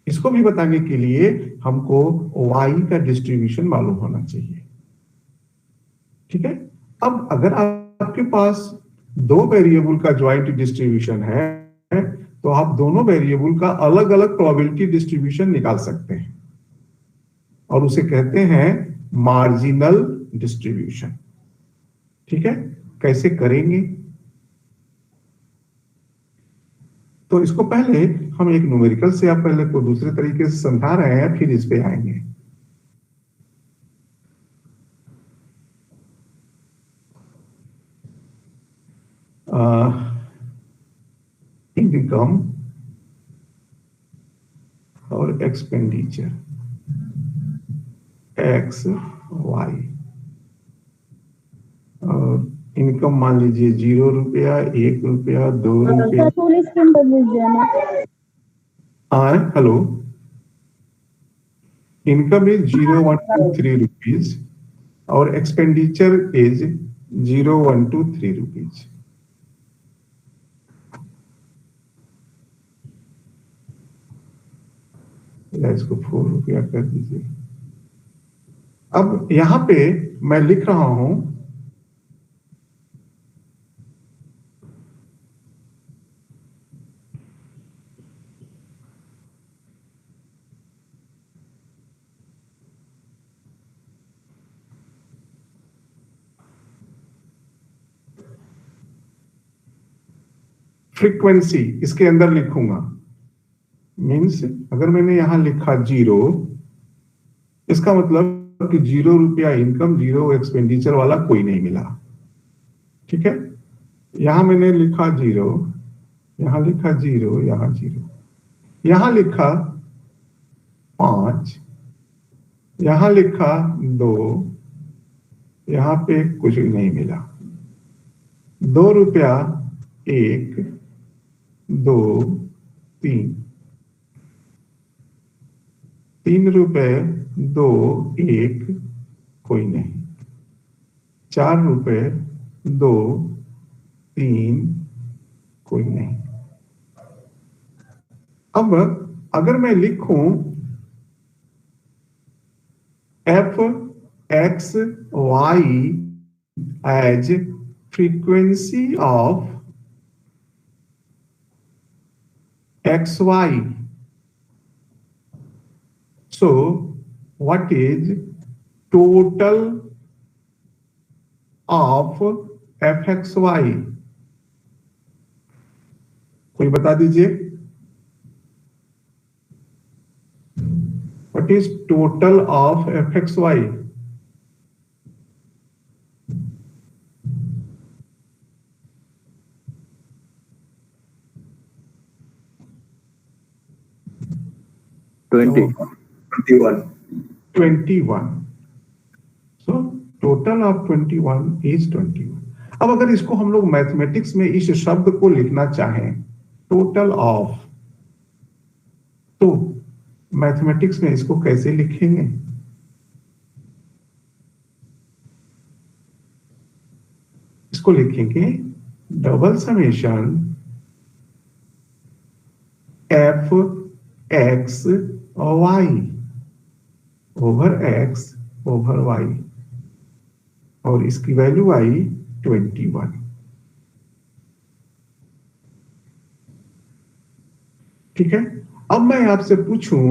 इसको भी बताने के लिए हमको y का डिस्ट्रीब्यूशन मालूम होना चाहिए। ठीक है, अब अगर आपके पास दो वेरिएबल का ज्वाइंट डिस्ट्रीब्यूशन है तो आप दोनों वेरिएबल का अलग अलग प्रोबेबिलिटी डिस्ट्रीब्यूशन निकाल सकते हैं और उसे कहते हैं मार्जिनल डिस्ट्रीब्यूशन। ठीक है, कैसे करेंगे? तो इसको पहले हम एक न्यूमेरिकल से आप पहले को दूसरे तरीके से समझा रहे हैं, फिर इस पे आएंगे। इनकम और एक्सपेंडिचर एक्स वाई, और इनकम मान लीजिए 0 रुपया, 1 रुपया, 2 रुपया। हेलो, इनकम इज 0, 1, 2, 3 रुपीज और एक्सपेंडिचर इज 0, 1, 2, 3 रुपीज। इसको 4 रुपया कर दीजिए। अब यहां पे मैं लिख रहा हूं फ्रीक्वेंसी, इसके अंदर लिखूंगा। मीन्स अगर मैंने यहां लिखा 0, इसका मतलब कि 0 रुपया इनकम, 0 एक्सपेंडिचर वाला कोई नहीं मिला। ठीक है, यहां मैंने लिखा 0, यहां लिखा 0, यहां 0, यहां लिखा 5, यहां लिखा 2, यहां पे कुछ नहीं मिला। 2 रुपया 1, 2, 3, 3 रुपए 2, 1, कोई नहीं। 4 रुपए 2, 3, कोई नहीं। अब अगर मैं लिखूं f x y as frequency of xy, so what is total of fxy? कोई बता दीजिए, what is total of fxy? Twenty. 21. So total of 21 is 21. अब अगर इसको हम लोग मैथमेटिक्स में इस शब्द को लिखना चाहें, टोटल ऑफ, तो मैथमेटिक्स में इसको कैसे लिखेंगे? इसको लिखेंगे double summation f x y over x over y, और इसकी वैल्यू आई 21। ठीक है, अब मैं आपसे पूछूं,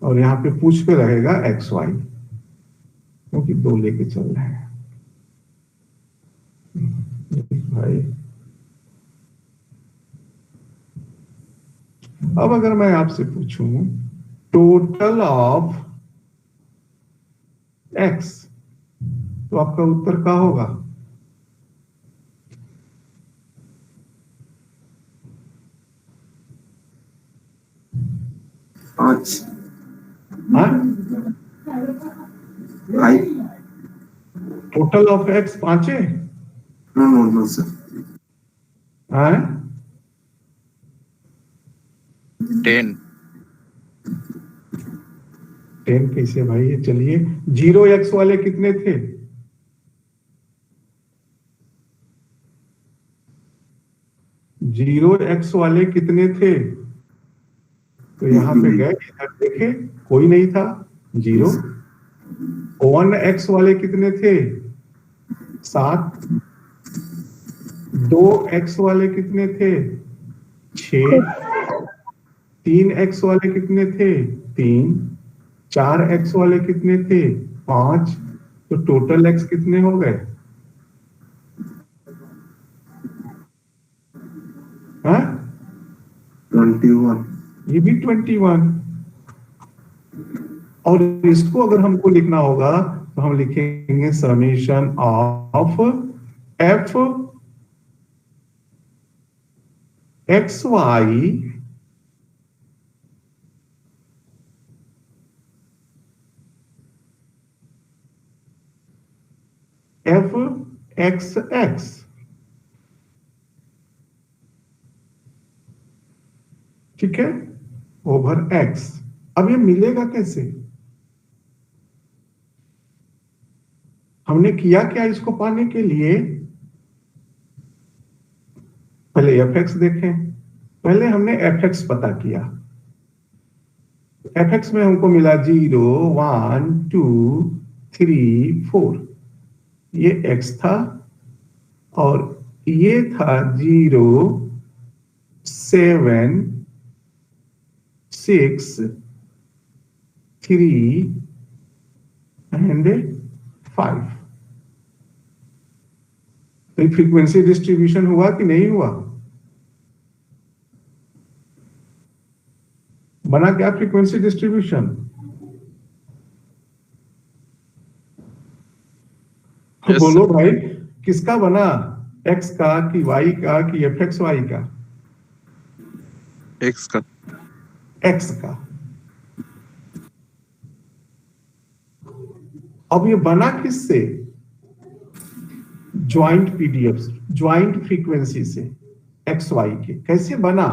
और यहां पे पूछ पे रहेगा एक्स वाई, क्योंकि 2 लेके चल रहे हैं भाई। अब अगर मैं आपसे पूछूं टोटल ऑफ एक्स, तो आपका उत्तर क्या होगा? पांच। टोटल ऑफ एक्स 5 है? No sir. 10 10 कैसे भाई? ये चलिए 0x वाले कितने थे? जीरो एक्स वाले कितने थे? तो यहाँ पे गए, इधर देखे कोई नहीं था, 0। 1x वाले कितने थे? 7। 2x वाले कितने थे? 6। 3x वाले कितने थे? 3। 4x वाले कितने थे? 5। तो टोटल x कितने हो गए? हाँ? 21। ये भी 21। और इसको अगर हमको लिखना होगा तो हम लिखेंगे summation of f x y f x x. ठीक है, ओवर एक्स। अब ये मिलेगा कैसे? हमने किया क्या इसको पाने के लिए? पहले एफ एक्स देखें। पहले हमने एफ एक्स पता किया। एफ एक्स में हमको मिला 0 1 2 3 4। ये एक्स था और ये था 0 7 6 3 एंड 5। तो फ्रीक्वेंसी डिस्ट्रीब्यूशन हुआ कि नहीं हुआ? बना क्या फ्रीक्वेंसी डिस्ट्रीब्यूशन? Yes, बोलो भाई, किसका बना? एक्स का कि वाई का कि एफ एक्स वाई का? X का। एक्स का। अब ये बना किससे? ज्वाइंट पीडीएफ, ज्वाइंट फ्रीक्वेंसी से एक्स वाई के। कैसे बना?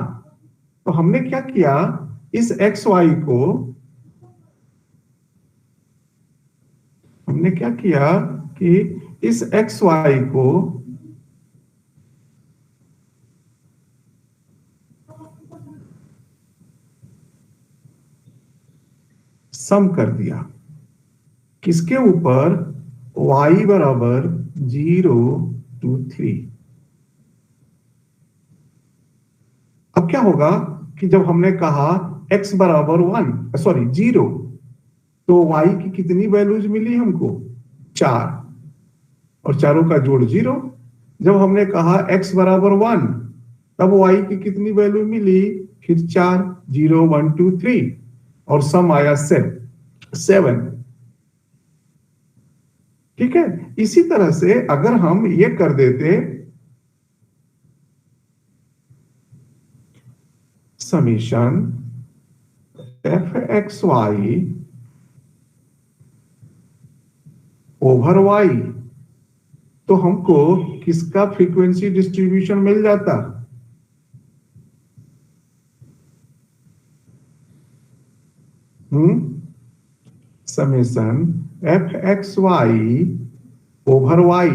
तो हमने क्या किया, इस एक्स वाई को हमने क्या किया कि इस एक्स वाई को सम कर दिया। किसके ऊपर? y बराबर 0 2 3। अब क्या होगा कि जब हमने कहा x बराबर 0, तो y की कितनी वैल्यूज मिली हमको? 4, और चारों का जोड़ 0। जब हमने कहा x बराबर 1, तब y की कितनी वैल्यू मिली? फिर 4, 0 1 2 3, और सम आया 7। ठीक है, इसी तरह से अगर हम ये कर देते summation f x y over y, तो हमको किसका फ्रीक्वेंसी डिस्ट्रीब्यूशन मिल जाता? Summation f x y over y,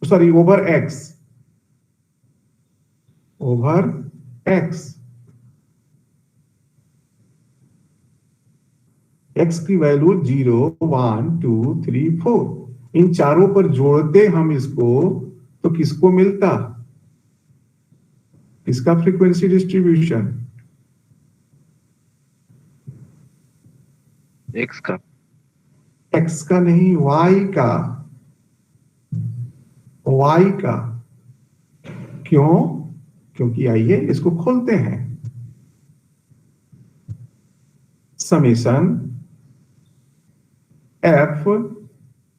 sorry over x, over x. X की वैल्यू 0 1 2 3 4। इन चारों पर जोड़ते हम इसको, तो किसको मिलता? इसका फ्रीक्वेंसी डिस्ट्रीब्यूशन X का। एक्स का नहीं, वाई का। वाई का। क्यों? क्योंकि आइए इसको खोलते हैं। Summation f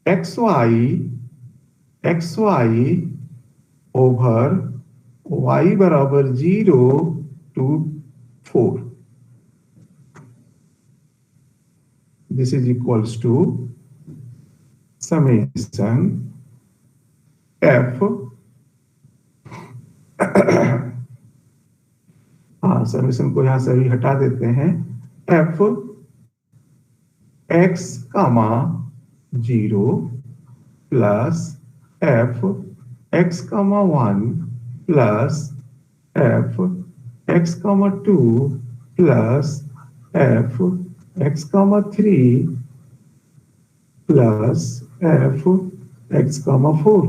x y over y बराबर 0 2 4। This is equals to summation f summation को यहां से अभी हटा देते हैं। F x comma 0 plus F x comma 1 plus F x comma 2 plus F x comma 3 plus F x comma 4।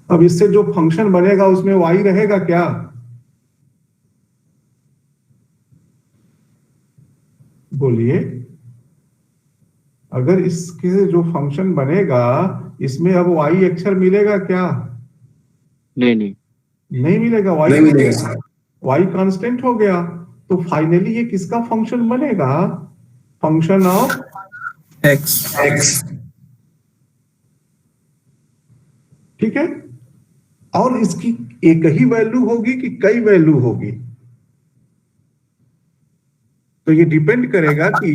अब इससे जो फंक्शन बनेगा उसमें y रहेगा क्या? बोलिए, अगर इसके जो फंक्शन बनेगा इसमें अब y अक्षर मिलेगा क्या? नहीं नहीं नहीं मिलेगा, y नहीं मिलेगा सर। y कांस्टेंट हो गया। तो फाइनली ये किसका फंक्शन बनेगा? Function of x। ठीक है। और इसकी एक ही वैल्यू होगी कि कई वैल्यू होगी? तो ये डिपेंड करेगा कि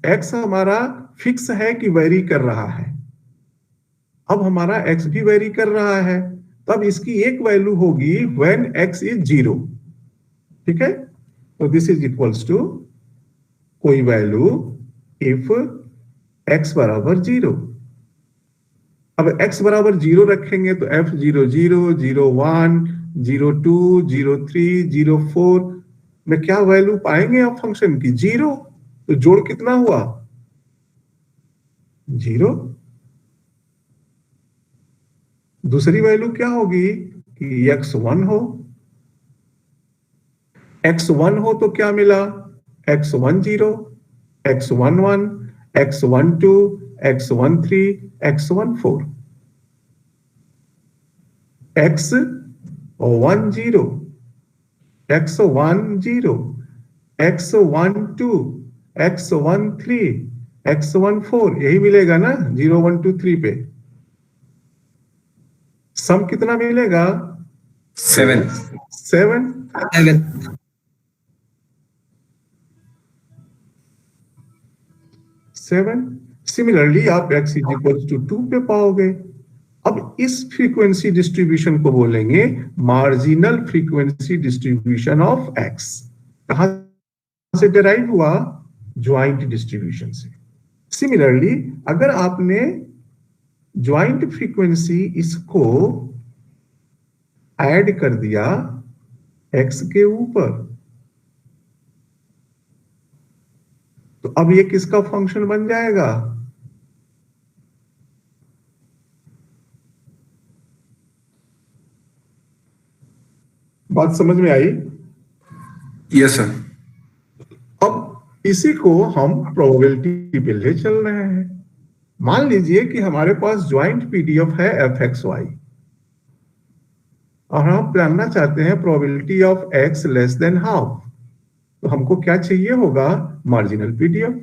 x हमारा फिक्स है कि वेरी कर रहा है। अब हमारा x भी वेरी कर रहा है, तब इसकी एक वैल्यू होगी व्हेन x इज 0। ठीक है, तो दिस इज इक्वल्स टू कोई वैल्यू इफ x बराबर 0। अब x बराबर 0 रखेंगे तो f0 0 0 1 0 2 0 3 0 4 में क्या वैल्यू पाएंगे आप फंक्शन की? 0। तो जोड़ कितना हुआ? 0। दूसरी वैल्यू क्या होगी कि x1 हो। x1 हो तो क्या मिला? x10 x11 x12 x13 x14 x10 x10 x12 x13 x14 यही मिलेगा ना 0 1 2 3 पे। सम कितना मिलेगा? 7। 7। सिमिलरली आप x इज इक्वल टू 2 पे पाओगे। अब इस फ्रीक्वेंसी डिस्ट्रीब्यूशन को बोलेंगे marginal frequency distribution of x। कहां से डिराइव हुआ? ज्वाइंट डिस्ट्रीब्यूशन से। सिमिलरली अगर आपने ज्वाइंट फ्रीक्वेंसी इसको ऐड कर दिया x के ऊपर, तो अब ये किसका फंक्शन बन जाएगा? बात समझ में आई? Yes sir. अब इसी को हम प्रोबेबिलिटी पे ले चल रहे हैं। मान लीजिए कि हमारे पास ज्वाइंट पीडीएफ है fxy और हम जानना चाहते हैं probability of x less than half. तो हमको क्या चाहिए होगा? Marginal PDF.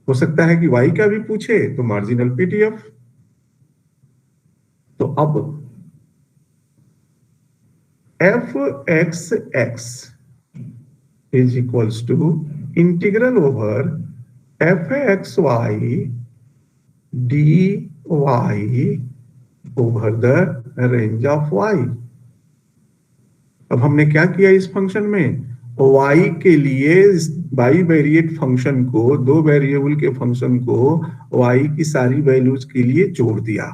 हो सकता है कि y का भी पूछे तो मार्जिनल पीडीएफ। तो अब f(x) is equals to integral over f(xy) dy over the range of y। अब हमने क्या किया इस फंक्शन में? y के लिए बाई वेरिएट फंक्शन को, दो वेरिएबल के फंक्शन को y की सारी वैल्यूज के लिए जोड़ दिया।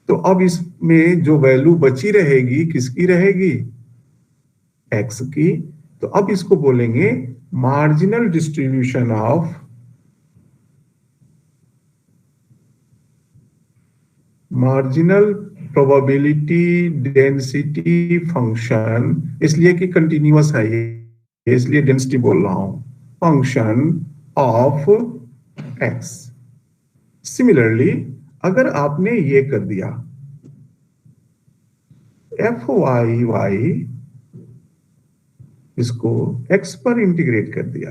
तो अब इसमें जो वैल्यू बची रहेगी किसकी रहेगी? x की। तो अब इसको बोलेंगे marginal distribution of marginal probability density function, इसलिए कि कंटिन्यूअस है ये, इसलिए डेंसिटी बोल रहा हूं, फंक्शन ऑफ x। सिमिलरली अगर आपने ये कर दिया f(y) इसको x पर इंटीग्रेट कर दिया,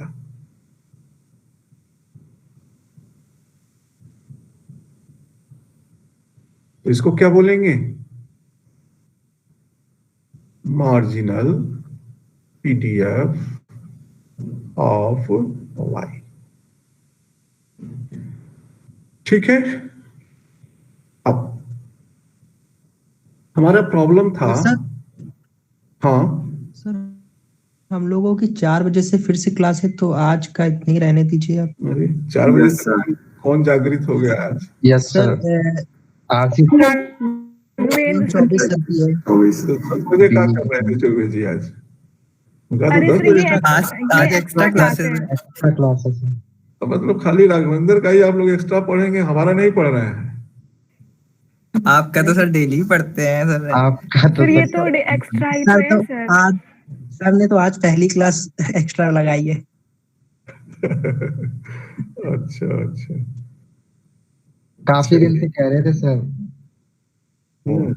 तो इसको क्या बोलेंगे? Marginal PDF of y। ठीक है। अब हमारा प्रॉब्लम था, हाँ सर हम लोगों की 4 बजे से फिर से क्लास है, तो आज का इतना ही रहने दीजिए आप। अरे 4 बजे Yes, से sir. कौन जागृत हो गया आज? यस सर सर आरसी 24 करती है। Always. तो 10 बजे क्या कर रहे थे चौबे जी आज? उनका तो अरे 10 सर बजे ये आज आज एक्स्ट्रा क्लासेस है। एक्स्ट्रा क्लासेस है। तो मतलब खाली राघवेंद्र का ही आप लोग एक्स्ट्रा पढ़ेंगे, हमारा नहीं पढ़ रहे हैं। आपका तो सर डेली ही पढ़ते हैं सर। आपका तो सर ये सर तो एक्स्ट्रा ही सर तो तो है सर। आज सर ने तो आज पहली क्लास एक्स्ट्रा लगाई है। अच्छा अच्छा। काफी दिन से कह रहे थे सर। हम्म।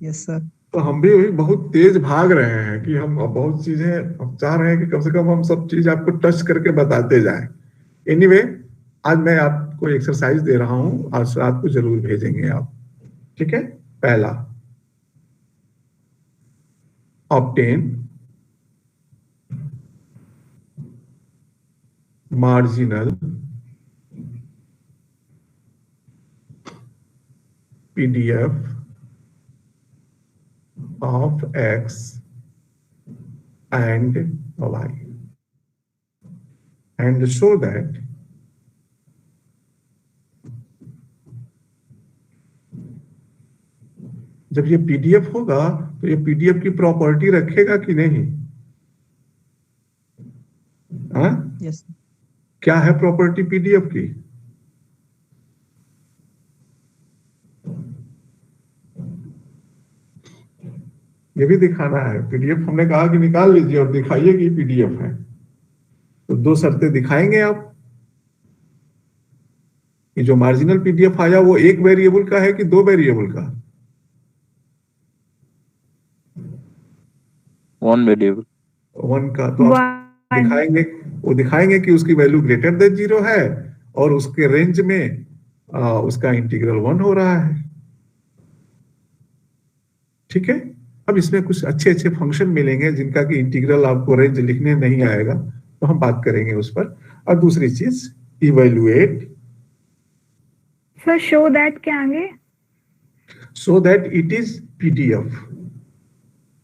Yes sir. तो हम भी वही बहुत तेज भाग रहे हैं कि हम अब बहुत चीजें हम चाह रहे हैं कि कम से कम हम सब चीज आपको टच करके बताते जाएं। एनीवे आज मैं आपको एक्सरसाइज दे रहा हूं, आज रात को जरूर भेजेंगे आप, ठीक है? पहला, obtain marginal PDF of X and Y and show that जब ये PDF होगा तो ये PDF की प्रॉपर्टी रखेगा कि नहीं? हाँ? यस क्या है प्रॉपर्टी PDF की? ये भी दिखाना है। PDF हमने कहा कि निकाल लीजिए और दिखाइए कि PDF है। तो 2 शर्तें दिखाएंगे आप कि जो मार्जिनल PDF आया वो 1 वेरिएबल का है कि 2 वेरिएबल का? 1 वेरिएबल 1 का। तो आप दिखाएंगे कि उसकी वैल्यू ग्रेटर देन 0 है और उसके रेंज में उसका इंटीग्रल 1 हो रहा है, ठीक है? अब इसमें कुछ अच्छे अच्छे फंक्शन मिलेंगे जिनका कि इंटीग्रल आपको रेंज लिखने नहीं आएगा, तो हम बात करेंगे उस पर। और दूसरी चीज इवैल्यूएट सर शो दैट के आगे so that it is PDF।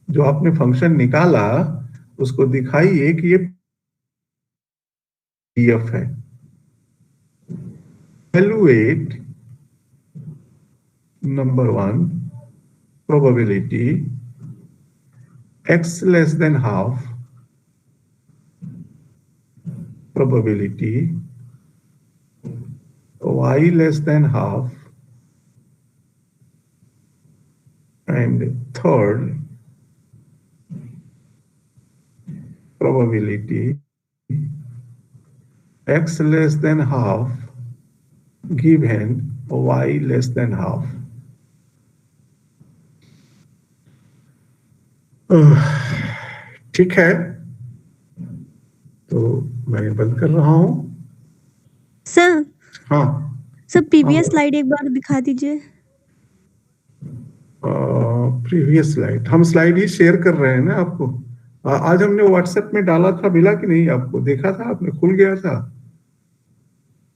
जो आपने फंक्शन निकाला उसको दिखाइए कि ये PDF है। Evaluate number 1 probability x less than half probability y less than half and third probability x less than half given y less than half। ठीक है, तो मैं बंद कर रहा हूं। सर हाँ सर प्रीवियस स्लाइड एक बार दिखा दीजिए। प्रीवियस स्लाइड, हम स्लाइड ही शेयर कर रहे हैं ना आपको। आज हमने व्हाट्सएप में डाला था, मिला कि नहीं आपको? देखा था आपने? खुल गया था?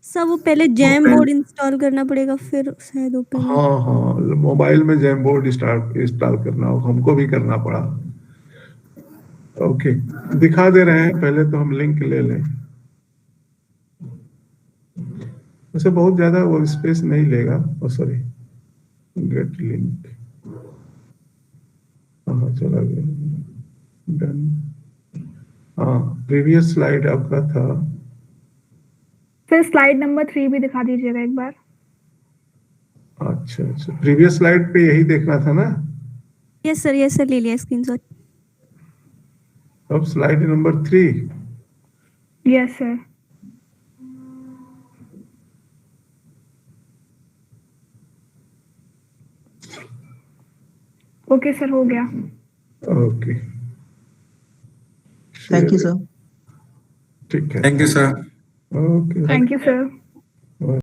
सर वो पहले जैम बोर्ड इंस्टॉल करना पड़ेगा फिर शायद ओपन। हाँ हाँ, मोबाइल में जैम बोर्ड इंस्टॉल करना हो, हमको भी करना पड़ा। ओके, दिखा दे रहे हैं। पहले तो हम लिंक ले लें। वैसे बहुत ज्यादा वो स्पेस नहीं लेगा। Sorry, gate link. हाँ चला गया, डन। हाँ, प्रीवियस स्लाइड आपका था। सर स्लाइड नंबर 3 भी दिखा दीजिएगा एक बार। अच्छा अच्छा, प्रीवियस स्लाइड पे यही देखना था ना? यस सर ले लिया स्क्रीनशॉट। अब slide number 3। Yes sir. Okay sir, हो गया। Okay, thank you sir. ठीक है। Thank you, sir. Okay, thank you sir.